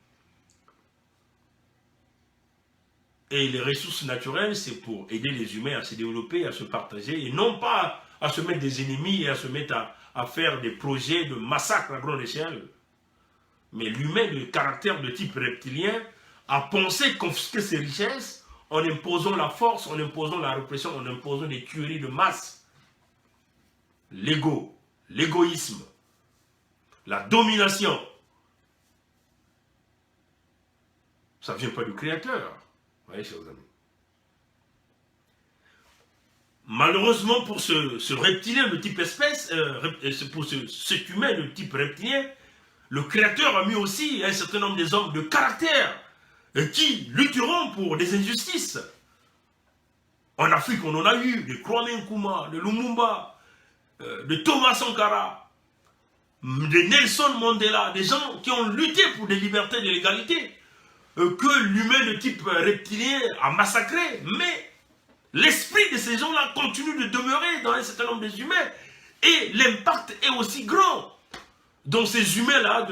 Et les ressources naturelles, c'est pour aider les humains à se développer, à se partager, et non pas à se mettre des ennemis et à se mettre à faire des projets de massacre à grande échelle. Mais l'humain de caractère de type reptilien a pensé confisquer ses richesses en imposant la force, en imposant la répression, en imposant des tueries de masse. L'ego, l'égoïsme, la domination. Ça ne vient pas du Créateur. Vous voyez, chers amis. Malheureusement pour ce reptilien de type espèce, pour cet humain de type reptilien, le Créateur a mis aussi un certain nombre des hommes de caractère qui lutteront pour des injustices. En Afrique, on en a eu de Kwame Nkrumah, de Lumumba, de Thomas Sankara, de Nelson Mandela, des gens qui ont lutté pour des libertés et de l'égalité, que l'humain de type reptilien a massacré, mais l'esprit de ces gens-là continue de demeurer dans un certain nombre des humains, et l'impact est aussi grand dans ces humains-là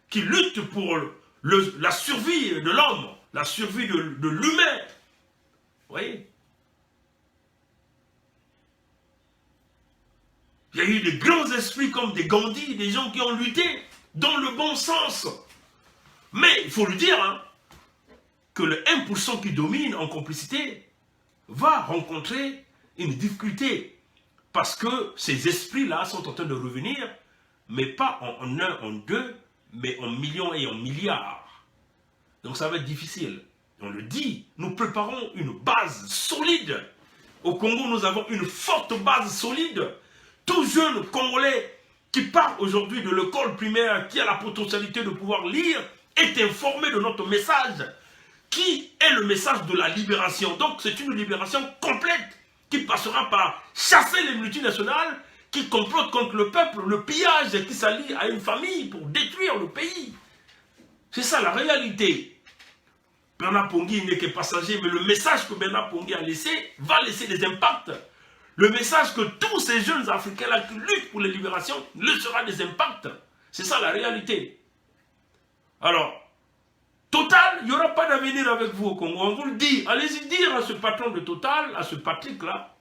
qui luttent pour la survie de l'homme, la survie de l'humain. Vous voyez? Il y a eu des grands esprits comme des Gandhi, des gens qui ont lutté dans le bon sens. Mais il faut le dire, hein, que le 1% qui domine en complicité va rencontrer une difficulté. Parce que ces esprits-là sont en train de revenir, mais pas en un, en deux, mais en millions et en milliards. Donc ça va être difficile. On le dit, nous préparons une base solide. Au Congo, nous avons une forte base solide. Tout jeune Congolais qui part aujourd'hui de l'école primaire, qui a la potentialité de pouvoir lire, est informé de notre message, qui est le message de la libération. Donc c'est une libération complète qui passera par chasser les multinationales qui complotent contre le peuple, le pillage qui s'allie à une famille pour détruire le pays. C'est ça la réalité. Bernard Pongui n'est que passager, mais le message que Bernard Pongui a laissé va laisser des impacts. Le message que tous ces jeunes Africains-là qui luttent pour les libérations laissera des impacts. C'est ça la réalité. Alors, Total, il n'y aura pas d'avenir avec vous au Congo. On vous le dit. Allez-y dire à ce patron de Total, à ce Patrick-là,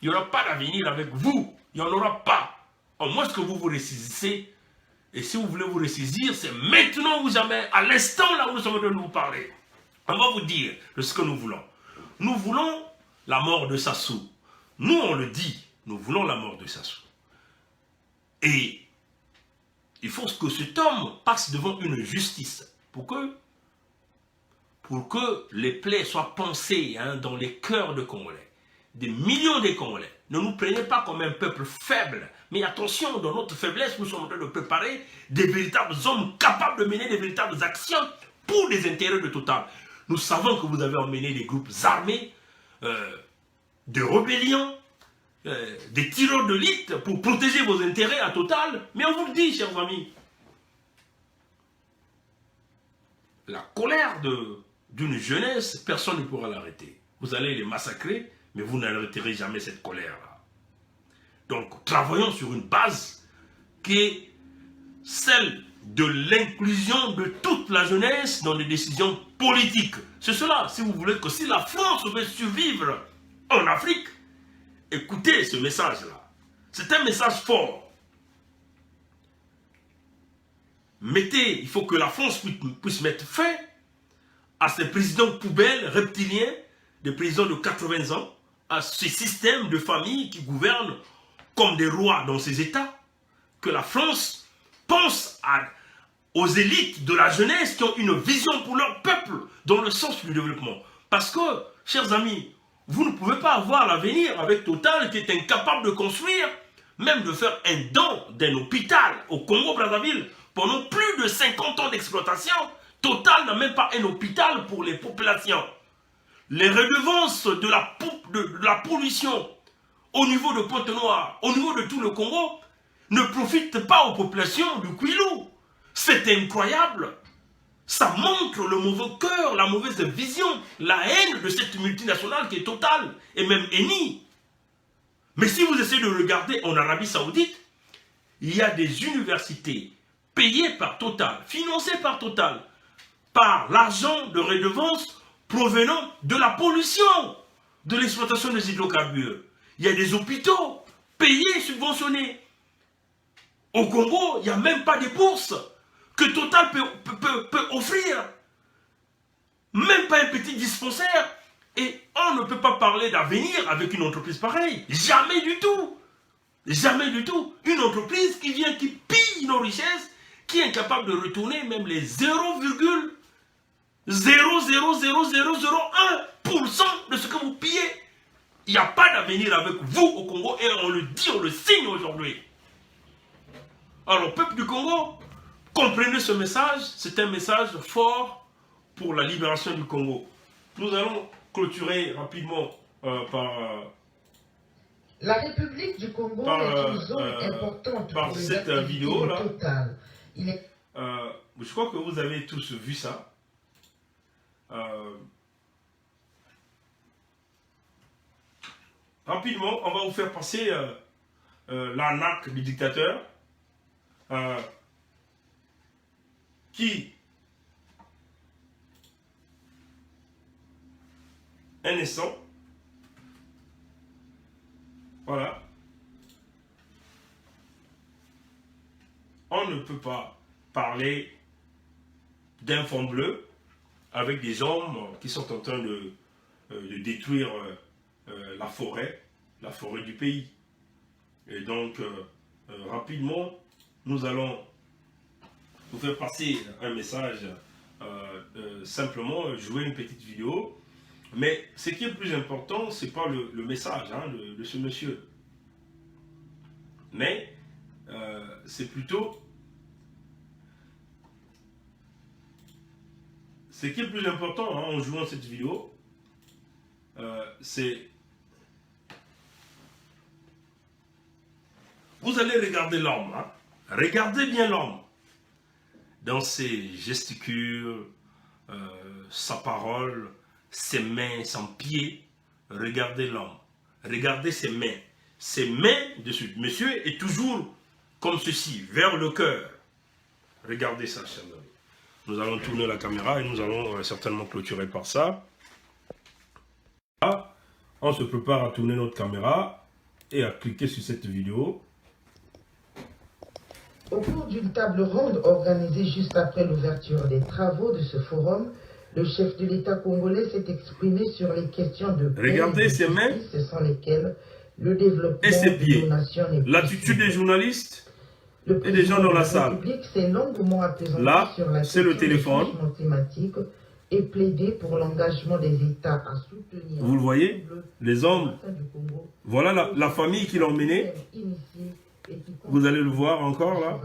il n'y aura pas d'avenir avec vous. Il n'y en aura pas. Au moins, ce que vous vous ressaisissez. Et si vous voulez vous ressaisir, c'est maintenant ou jamais, à l'instant là où nous sommes en train de vous parler. On va vous dire de ce que nous voulons. Nous voulons la mort de Sassou. Nous, on le dit, nous voulons la mort de Sassou. Et il faut que cet homme passe devant une justice pour que les plaies soient pansées dans les cœurs de Congolais. des millions de Congolais. Ne nous prenez pas comme un peuple faible. Mais attention, dans notre faiblesse, nous sommes en train de préparer des véritables hommes capables de mener des véritables actions pour les intérêts de Total. Nous savons que vous avez emmené des groupes armés, de rébellions, des tireurs de l'élite pour protéger vos intérêts à Total. Mais on vous le dit, chers amis, la colère d'une jeunesse, personne ne pourra l'arrêter. Vous allez les massacrer, mais vous n'arrêterez jamais cette colère-là. Donc, travaillons sur une base qui est celle de l'inclusion de toute la jeunesse dans les décisions politiques. C'est cela, si vous voulez que si la France veut survivre en Afrique, écoutez ce message-là. C'est un message fort. Il faut que la France puisse mettre fin à ces présidents poubelles, reptiliens, des présidents de 80 ans, à ce système de famille qui gouverne comme des rois dans ces États, que la France pense aux élites de la jeunesse qui ont une vision pour leur peuple dans le sens du développement. Parce que, chers amis, vous ne pouvez pas avoir l'avenir avec Total qui est incapable de construire, même de faire un don d'un hôpital au Congo-Brazzaville pendant plus de 50 ans d'exploitation. Total n'a même pas un hôpital pour les populations. Les redevances de la pollution au niveau de Pointe-Noire, au niveau de tout le Congo, ne profitent pas aux populations du Kwilu. C'est incroyable. Ça montre le mauvais cœur, la mauvaise vision, la haine de cette multinationale qui est Total, et même Eni. Mais si vous essayez de regarder en Arabie Saoudite, il y a des universités payées par Total, financées par Total, par l'argent de redevances provenant de la pollution, de l'exploitation des hydrocarbures. Il y a des hôpitaux payés, subventionnés. Au Congo, il n'y a même pas de bourses que Total peut offrir. Même pas un petit dispensaire. Et on ne peut pas parler d'avenir avec une entreprise pareille. Jamais du tout. Jamais du tout. Une entreprise qui vient, qui pille nos richesses, qui est incapable de retourner même les 0,00001% de ce que vous pillez. Il n'y a pas d'avenir avec vous au Congo et on le dit, on le signe aujourd'hui. Alors, peuple du Congo, comprenez ce message, c'est un message fort pour la libération du Congo. Nous allons clôturer rapidement par... La République du Congo est une zone importante par pour les cette activités vidéo là. Total. Je crois que vous avez tous vu ça. Rapidement, on va vous faire passer l'arnaque du dictateur qui, un instant, voilà, on ne peut pas parler d'un fond bleu avec des hommes qui sont en train de détruire la forêt du pays. Et donc, rapidement, nous allons vous faire passer un message, simplement jouer une petite vidéo. Mais ce qui est plus important, ce n'est pas le message de ce monsieur. Mais c'est plutôt... Ce qui est plus important en jouant cette vidéo, c'est... Vous allez regarder l'homme. Regardez bien l'homme. Dans ses gesticules, sa parole, ses mains, son pied. Regardez l'homme. Regardez ses mains. Ses mains de ce monsieur est toujours comme ceci, vers le cœur. Regardez ça, chers amis. Nous allons tourner la caméra et nous allons certainement clôturer par ça. Là, on se prépare à tourner notre caméra et à cliquer sur cette vidéo. Au cours d'une table ronde organisée juste après l'ouverture des travaux de ce forum, le chef de l'État congolais s'est exprimé sur les questions de paix Regardez ses mains sans lesquelles le développement et ses de pieds. nos nations n'est L'attitude des journalistes Le et des gens dans la salle. République s'est longuement appesanti Là, sur la c'est le question du téléphone. changement climatique, et plaider pour l'engagement des États à soutenir. Vous le voyez, les hommes, voilà la famille qui l'a emmené. Vous allez le voir encore là.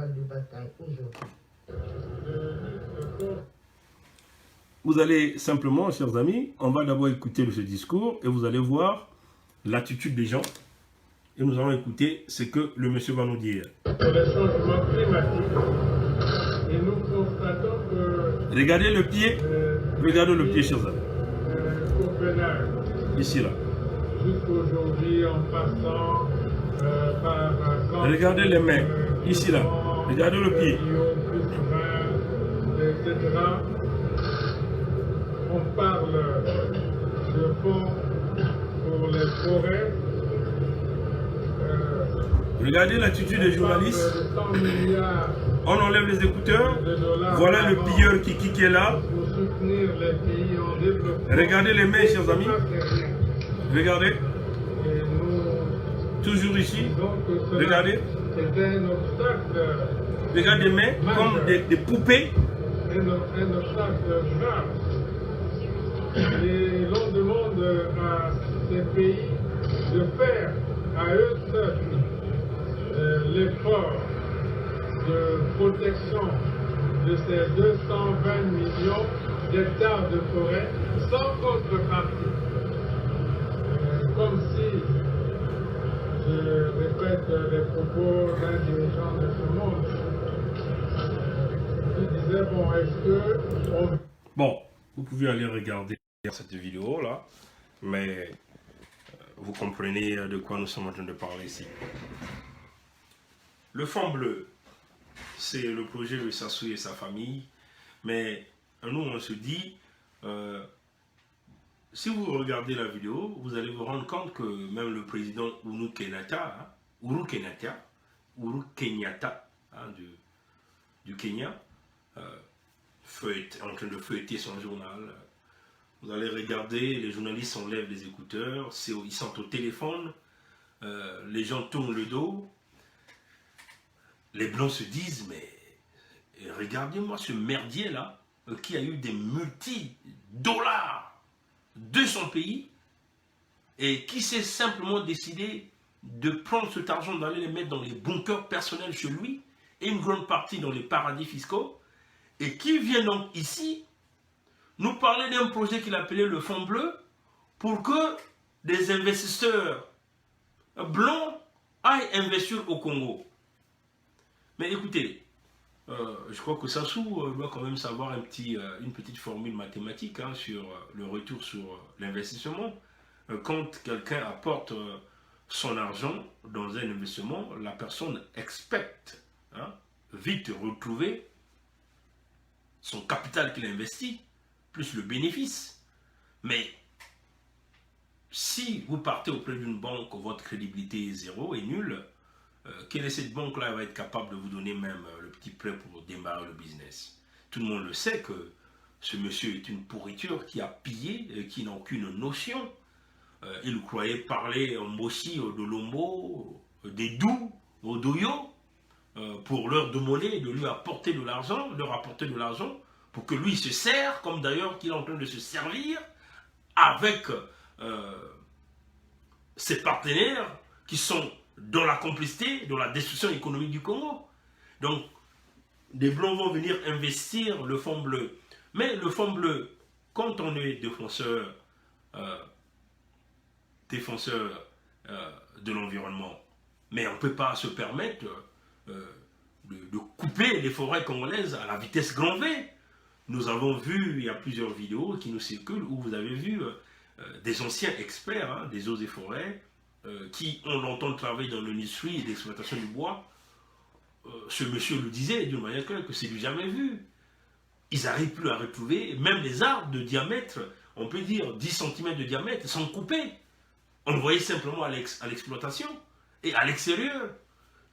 Vous allez simplement, chers amis, on va d'abord écouter ce discours et vous allez voir l'attitude des gens. Et nous allons écouter ce que le monsieur va nous dire. Les changements climatiques, et nous constatons que... Regardez le pied, regardez le pied, chers amis. Copenhague, ici là. jusqu'aujourd'hui en passant par... Regardez les mains, ici là. Regardez le pied. Etc. On parle de fonds pour les forêts. Regardez l'attitude des journalistes. On enlève les écouteurs. Voilà le pilleur qui est là. Regardez les mains, chers amis. Regardez. Toujours ici. Regardez. Regardez les mains comme des poupées. Un obstacle grave. Et l'on demande à ces pays de faire à eux seuls l'effort de protection de ces 220 millions d'hectares de forêt sans contrepartie. Comme si, je répète les propos d'un dirigeant de ce monde, qui disait, bon, est-ce que... Bon, vous pouvez aller regarder cette vidéo là, mais vous comprenez de quoi nous sommes en train de parler ici. Le Fonds bleu, c'est le projet de Sassou et sa famille, mais nous on se dit, si vous regardez la vidéo, vous allez vous rendre compte que même le président Uhuru Kenyatta du Kenya, en train de feuilleter son journal. Vous allez regarder, les journalistes enlèvent les écouteurs, ils sont au téléphone, les gens tournent le dos. Les Blancs se disent, mais regardez-moi ce merdier là, qui a eu des multi-dollars de son pays, et qui s'est simplement décidé de prendre cet argent, d'aller les mettre dans les bunkers personnels chez lui, et une grande partie dans les paradis fiscaux, et qui vient donc ici nous parler d'un projet qu'il appelait le Fonds bleu, pour que des investisseurs blancs aillent investir au Congo. Mais écoutez, je crois que Sassou doit quand même savoir une petite formule mathématique sur le retour sur l'investissement. Quand quelqu'un apporte son argent dans un investissement, la personne expecte vite retrouver son capital qu'il a investi, plus le bénéfice. Mais si vous partez auprès d'une banque, votre crédibilité est zéro et nulle, quelle est cette banque-là? Elle va être capable de vous donner même le petit prêt pour démarrer le business. Tout le monde le sait que ce monsieur est une pourriture qui a pillé, qui n'a aucune notion. Il croyait parler en Mossi, de Lombo, des Dou, au Doyo, pour leur demander de lui apporter de l'argent, leur apporter de l'argent, pour que lui se serve, comme d'ailleurs qu'il est en train de se servir avec ses partenaires qui sont dans la complicité, dans la destruction économique du Congo. Donc, des Blancs vont venir investir le Fonds bleu. Mais le Fonds bleu, quand on est défenseur de l'environnement, mais on ne peut pas se permettre de couper les forêts congolaises à la vitesse grand V. Nous avons vu, il y a plusieurs vidéos qui nous circulent, où vous avez vu des anciens experts des eaux et forêts, qui ont longtemps travaillé dans l'industrie et l'exploitation du bois. Ce monsieur le disait d'une manière claire que c'est du jamais vu. Ils n'arrivent plus à retrouver, même les arbres de diamètre, on peut dire 10 cm de diamètre, sont coupés. On le voyait simplement à l'exploitation et à l'extérieur.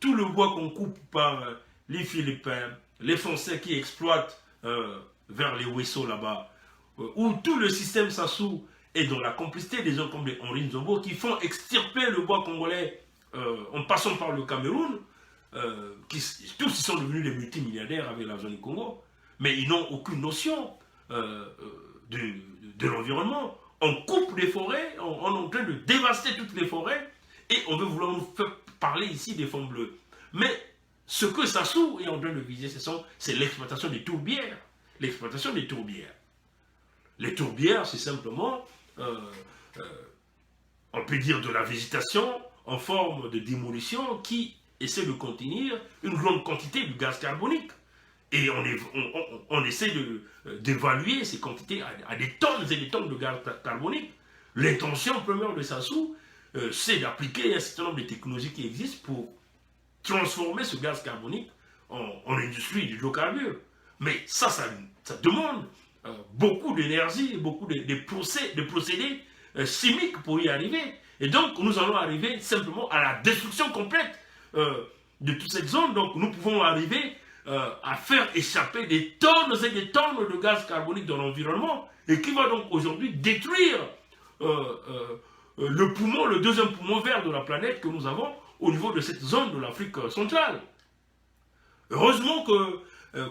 Tout le bois qu'on coupe par les Philippins, les Français qui exploitent vers les Wesso là-bas, où tout le système Sassou et dans la complicité des hommes comme les Henri Nzombo qui font extirper le bois congolais en passant par le Cameroun, tous ils sont devenus des multimilliardaires avec l'argent du Congo, mais ils n'ont aucune notion de l'environnement. On coupe les forêts, on est en train de dévaster toutes les forêts, et on veut vouloir nous faire parler ici des fonds bleus. Mais ce que Sassou est en train de viser, c'est l'exploitation des tourbières. L'exploitation des tourbières. Les tourbières, c'est simplement, on peut dire, de la végétation en forme de démolition qui essaie de contenir une grande quantité de gaz carbonique. Et on essaie d'évaluer ces quantités à des tonnes et des tonnes de gaz carbonique. L'intention première de Sassou, c'est d'appliquer un certain nombre de technologies qui existent pour transformer ce gaz carbonique en industrie d'hydrocarbures. Mais ça demande beaucoup d'énergie, beaucoup de procédés chimiques pour y arriver. Et donc, nous allons arriver simplement à la destruction complète de toute cette zone. Donc, nous pouvons arriver à faire échapper des tonnes et des tonnes de gaz carbonique dans l'environnement et qui va donc aujourd'hui détruire le poumon, le deuxième poumon vert de la planète que nous avons au niveau de cette zone de l'Afrique centrale. Heureusement que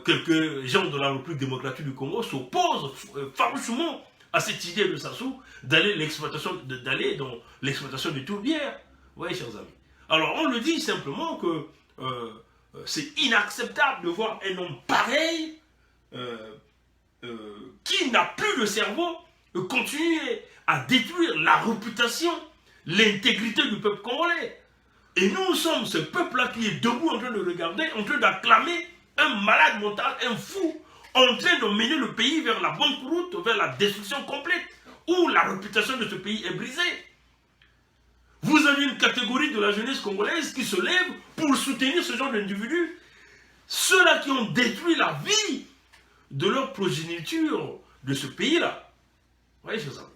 quelques gens de la République démocratique du Congo s'opposent farouchement à cette idée de Sassou d'aller dans l'exploitation des tourbières. Vous voyez, chers amis. Alors, on le dit simplement que c'est inacceptable de voir un homme pareil qui n'a plus de cerveau continuer à détruire la réputation, l'intégrité du peuple congolais. Et nous sommes ce peuple-là qui est debout en train de regarder, en train d'acclamer un malade mental, un fou, en train de mener le pays vers la banqueroute, vers la destruction complète, où la réputation de ce pays est brisée. Vous avez une catégorie de la jeunesse congolaise qui se lève pour soutenir ce genre d'individus. Ceux-là qui ont détruit la vie de leur progéniture de ce pays-là. Vous voyez, chers amis.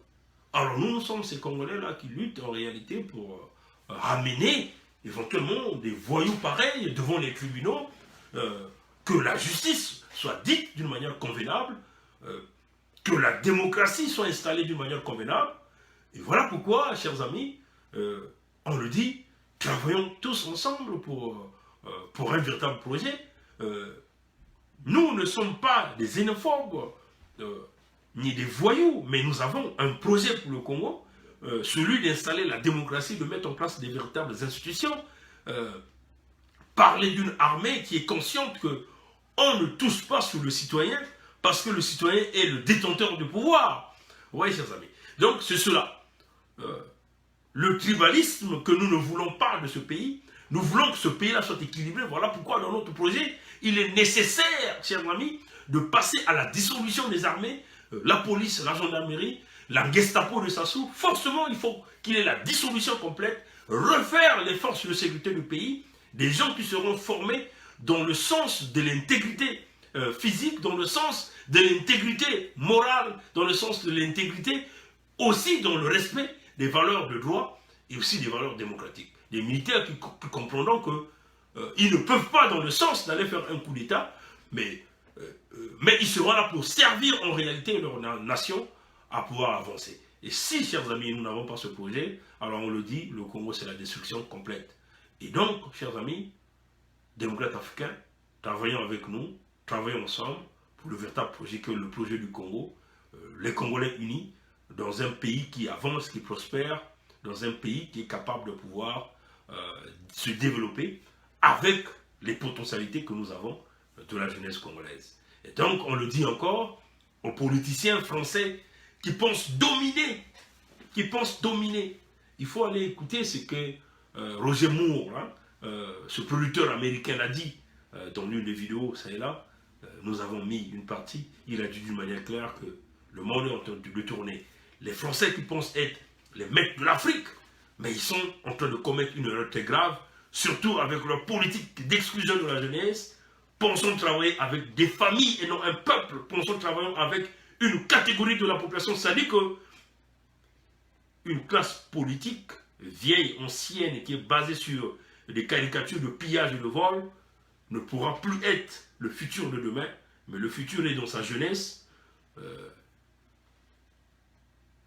Alors nous sommes ces Congolais-là qui luttent en réalité pour ramener éventuellement des voyous pareils devant les tribunaux, que la justice soit dite d'une manière convenable, que la démocratie soit installée d'une manière convenable. Et voilà pourquoi, chers amis, on le dit, travaillons tous ensemble pour un véritable projet. Nous ne sommes pas des xénophobes, ni des voyous, mais nous avons un projet pour le Congo, celui d'installer la démocratie, de mettre en place des véritables institutions, parler d'une armée qui est consciente qu'on ne touche pas sur le citoyen, parce que le citoyen est le détenteur du pouvoir. Vous voyez, chers amis. Donc, c'est cela. Le tribalisme que nous ne voulons pas de ce pays, nous voulons que ce pays-là soit équilibré. Voilà pourquoi dans notre projet, il est nécessaire, chers amis, de passer à la dissolution des armées, la police, la gendarmerie, la Gestapo de Sassou. Forcément, il faut qu'il y ait la dissolution complète, refaire les forces de sécurité du pays, des gens qui seront formés dans le sens de l'intégrité physique, dans le sens de l'intégrité morale, dans le sens de l'intégrité, aussi dans le respect des valeurs de droit et aussi des valeurs démocratiques. Des militaires qui comprendront qu'ils ne peuvent pas dans le sens d'aller faire un coup d'État, mais ils seront là pour servir en réalité leur nation à pouvoir avancer. Et si, chers amis, nous n'avons pas ce projet, alors on le dit, le Congo c'est la destruction complète. Et donc, chers amis, démocrates africains, travaillons avec nous, travaillons ensemble pour le véritable projet que le projet du Congo, les Congolais unis, dans un pays qui avance, qui prospère, dans un pays qui est capable de pouvoir se développer avec les potentialités que nous avons de la jeunesse congolaise. Et donc, on le dit encore aux politiciens français qui pensent dominer, il faut aller écouter ce que Roger Moore, ce producteur américain, a dit dans l'une des vidéos, ça et là. Nous avons mis une partie, il a dit d'une manière claire que le monde est en train de tourner. Les Français qui pensent être les maîtres de l'Afrique, mais ils sont en train de commettre une erreur très grave, surtout avec leur politique d'exclusion de la jeunesse. Pensons travailler avec des familles et non un peuple. Pensons travailler avec une catégorie de la population. C'est-à-dire qu'une classe politique vieille, ancienne, qui est basée sur des caricatures de pillage et de vol, ne pourra plus être le futur de demain, mais le futur est dans sa jeunesse.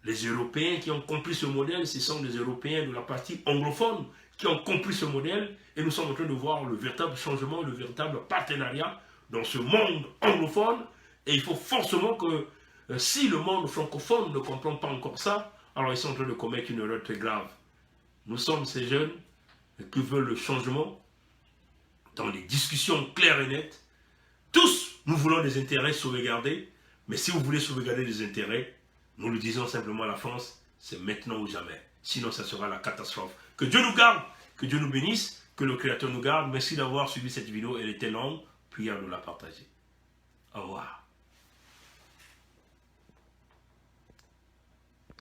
Les Européens qui ont compris ce modèle, ce sont les Européens de la partie anglophone qui ont compris ce modèle, et nous sommes en train de voir le véritable changement, le véritable partenariat dans ce monde anglophone, et il faut forcément que si le monde francophone ne comprend pas encore ça, alors ils sont en train de commettre une erreur très grave. Nous sommes ces jeunes qui veulent le changement dans les discussions claires et nettes. Tous, nous voulons des intérêts sauvegardés, mais si vous voulez sauvegarder des intérêts, nous le disons simplement à la France, c'est maintenant ou jamais. Sinon, ça sera la catastrophe. Que Dieu nous garde, que Dieu nous bénisse, que le Créateur nous garde. Merci d'avoir suivi cette vidéo, elle était longue. Priez à nous la partager. Au revoir.